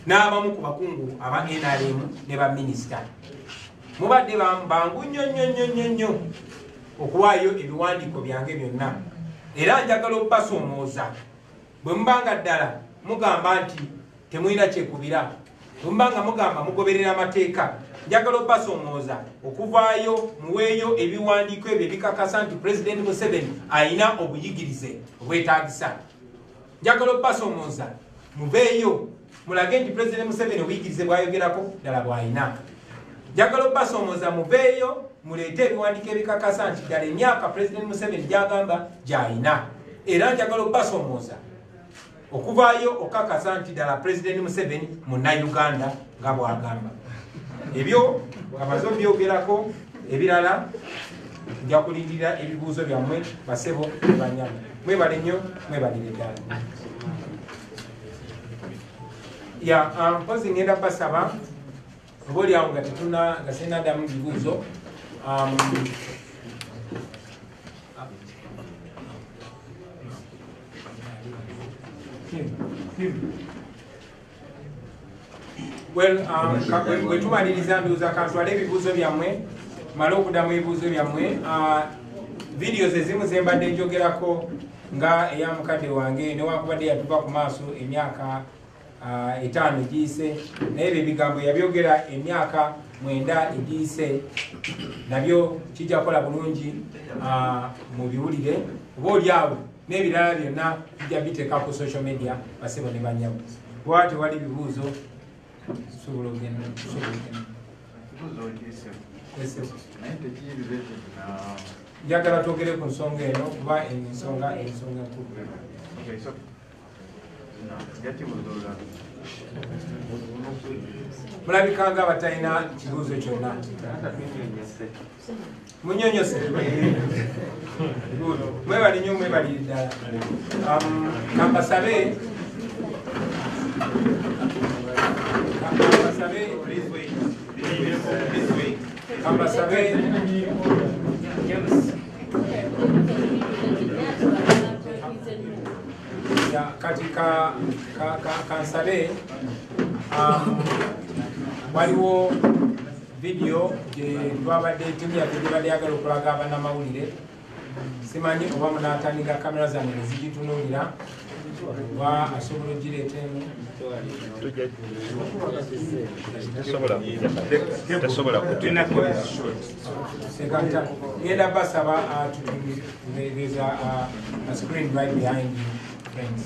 n'abamu ku bakungu aba NRM ne baminisita. Mubadde bangu nnyo okuwaayo ebiwandiiko byange byonna era njagala okubasoomooza bwe mubanga ddala mugamba nti temulina kyekubira, bwe mubanga mugamba mugoberera amateeka, njagala okubasoomooza okuvaayo muweeyo ebiwandiiko ebyo ebikakasa nti Pulezidenti Museveni alina obuyigirize obwetaagisa. Njagala okubasoomooza muveeyo mulage nti Pulezidenti Museveni obuyigirize bwayogerako ddala bw'alina. Njagala okubasoomooza muveeyo muleete ebiwandiiko ebikakasa nti ddala emyaka Pulezidenti Museveni gy'agamba gy'alina. Era njagala okubasoomooza okuvaayo okakasa nti ddala Pulezidenti Museveni munnayuganda nga bw'agamba. Ebyo amaze obyogerako, ebirala nja kulindirira ebibuuzo byammwe basebo ne banyama. Mwebale nnyo, mwebalire ddala. Mpozi ngenda basaba obaolyawo nga tetuna nga sinaddamu bibuuzo. Bwe tumaliriza nduuza kantwale ebibuuzo byammwe male okuddamu ebibuuzo byammwe. Videos ezimu zembadde njogerako nga eya mukadde wange newakubadde yatuva ku maaso emyaka 5 egiyise, naye ebyo ebigambo yabyogera emyaka 9 egiyise, nabyo kijja kukola bulungi mu biwulire oba olyawo n'ebirala byonna bijja biteeka ku social media basebo ne banyamu. Bwati wali bibuuzo sobola ogenda. Njagala twogere ku nsonga eno kuba ensonga nkulu. Mulabika nga batalina kibuuzo kyonna. Munyonyose. Mwebali nnyo, mwebalire ddala. Kambasabe kati kansabe waliwo video gye twabadde timu yaffe gye badde yagala okulaga abannamawulire. Simanyi oba munaatandika kamera zange ne zigitunuulira oba asobola ogireeta eno. Ngenda basaba there's a screen right behind you, friends.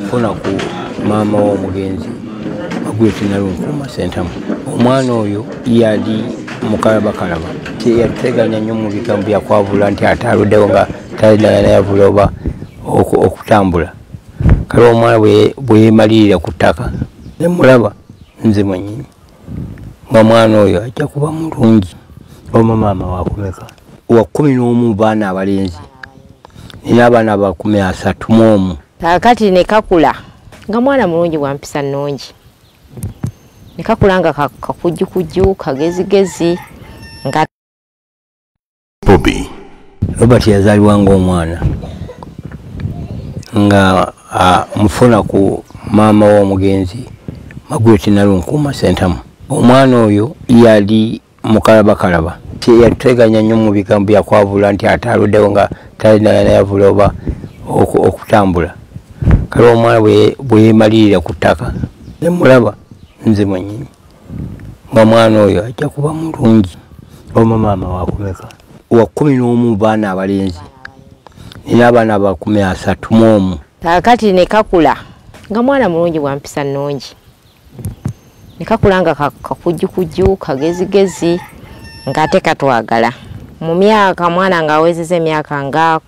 Funa ku maama w'omugenzi Margaret Nalunfuma Sentamu. Omwana oyo yali mukalabakalaba yateganya nnyo mu bigambo byakwavula nti ate aluddewo nga talina yavula oba okutambula. Kale omwana bwe yeemalirira ku ttaka ne mulaba nze mwennyini nga mwana oyo ajja kuba mulungi. Oma maama wakumeka wa 11 baana abalenzi nina abaana ba 31. Kakati ne kakula nga mwana mulungi wa mpisa nnungi, ne kakula nga kakujjukujju kagezigezi nga Bobby. Robert yazaliwa ng'omwana nga mufuna ku maama w'omugenzi Magweti Nalunkuuma Sentamu. Omwana oyo yali mukalabakalaba yateganya nnyo mu bigambo byakwavula nti ate aluddewo nga talina yavula oba okutambula. Kale omwana bwe yeemalirira ku ttaka ne mulaba nze mwennyini nga mwana oyo ajja kuba mulungi. Oma maama wakumeka wa 11 baana abalenzi nina abaana ba 31. kakati ne kakula nga mwana mulungi wa mpisa nnungi, ne kakula nga kakujjukujju kagezigezi nga ate katwagala. Mu myaka mwana nga awezezza emyaka nga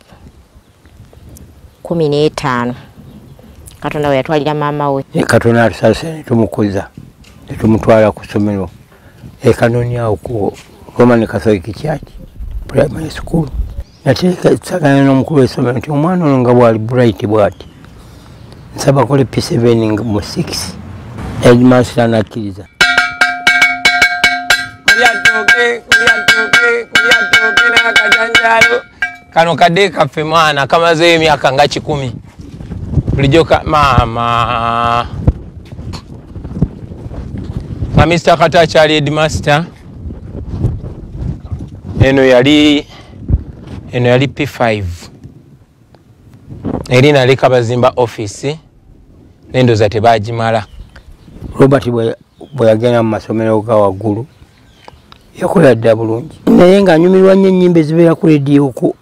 15 Katonda we yatwalira maama we. Katonda atusase ne tumukuza ne tumutwala ku ssomero Kanoni awo ku Roman Catholic Church Primary School. Nateekaganya n'omukulu w'essomero nti omwana ono nga bwali bright bw'ati nsaba akole P7 mu 6. Headmaster n'akkiriza. Kulyatoke n'akajanjaalo kano kadde kaffe mwana kamazeeyo emyaka nga 10 bulijjo maama nga Mr. Kata akyali headmaster. Eno yali P5 eri nali Kabazimba office n'endoza tebagimala. Robert bwe yagenda mu masomero ga waggulu yakola dda bulungi naye ng'anyumirwa nnyo ennyimba ezibeera ku leediyo ku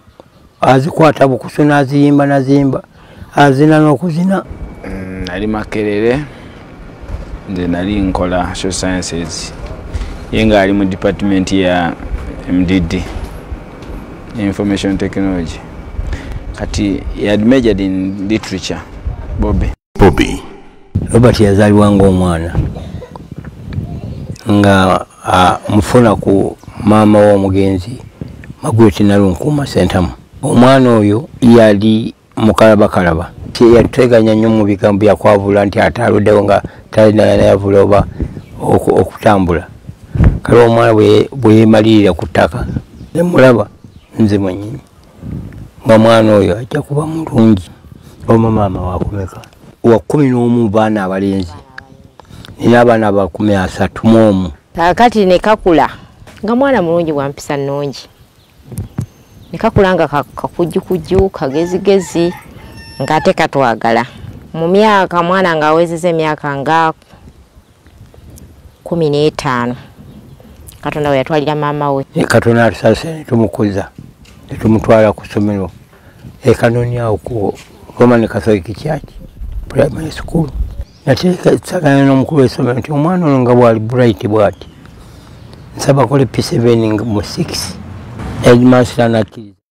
azikwata bukusu n'aziyimba nazimba azina n'okuzina. Nali Makerere nze nali nkola social sciences ye ng'ali mu department ya MDD information technology kati he had majored in literature. Bobby Robert yazaliwa ng'omwana nga mufuna ku maama w'omugenzi Magweti Nalunkuuma Sentamu. Omwana oyo yali mukalabakalaba yateganya nnyo mu bigambo byakwavula nti ate aluddewo nga talina yavula oba okutambula. Kale omwana bwe yeemalirira ku ttaka ne mulaba nze mwennyini nga mwana oyo ajja kuba mulungi. Oma maama wakumeka wa 11 baana abalenzi nina abaana ba 31. kakati ne kakula nga mwana mulungi wa mpisa nnungi, ne kakula nga kakujjukujju kagezigezi nga ate katwagala. Mu myaka mwana nga awezezza emyaka nga 15 Katonda we yatwalira maama we. Katonda atusase ne tumukuza ne tumutwala ku ssomero Kanoni awo ku Roman Catholic Church Primary School. Nateekaganya n'omukulu w'essomero nti omwana ono nga bwali bright bw'ati nsaba akole P7 mu 6. Headmaster n'akkiriza.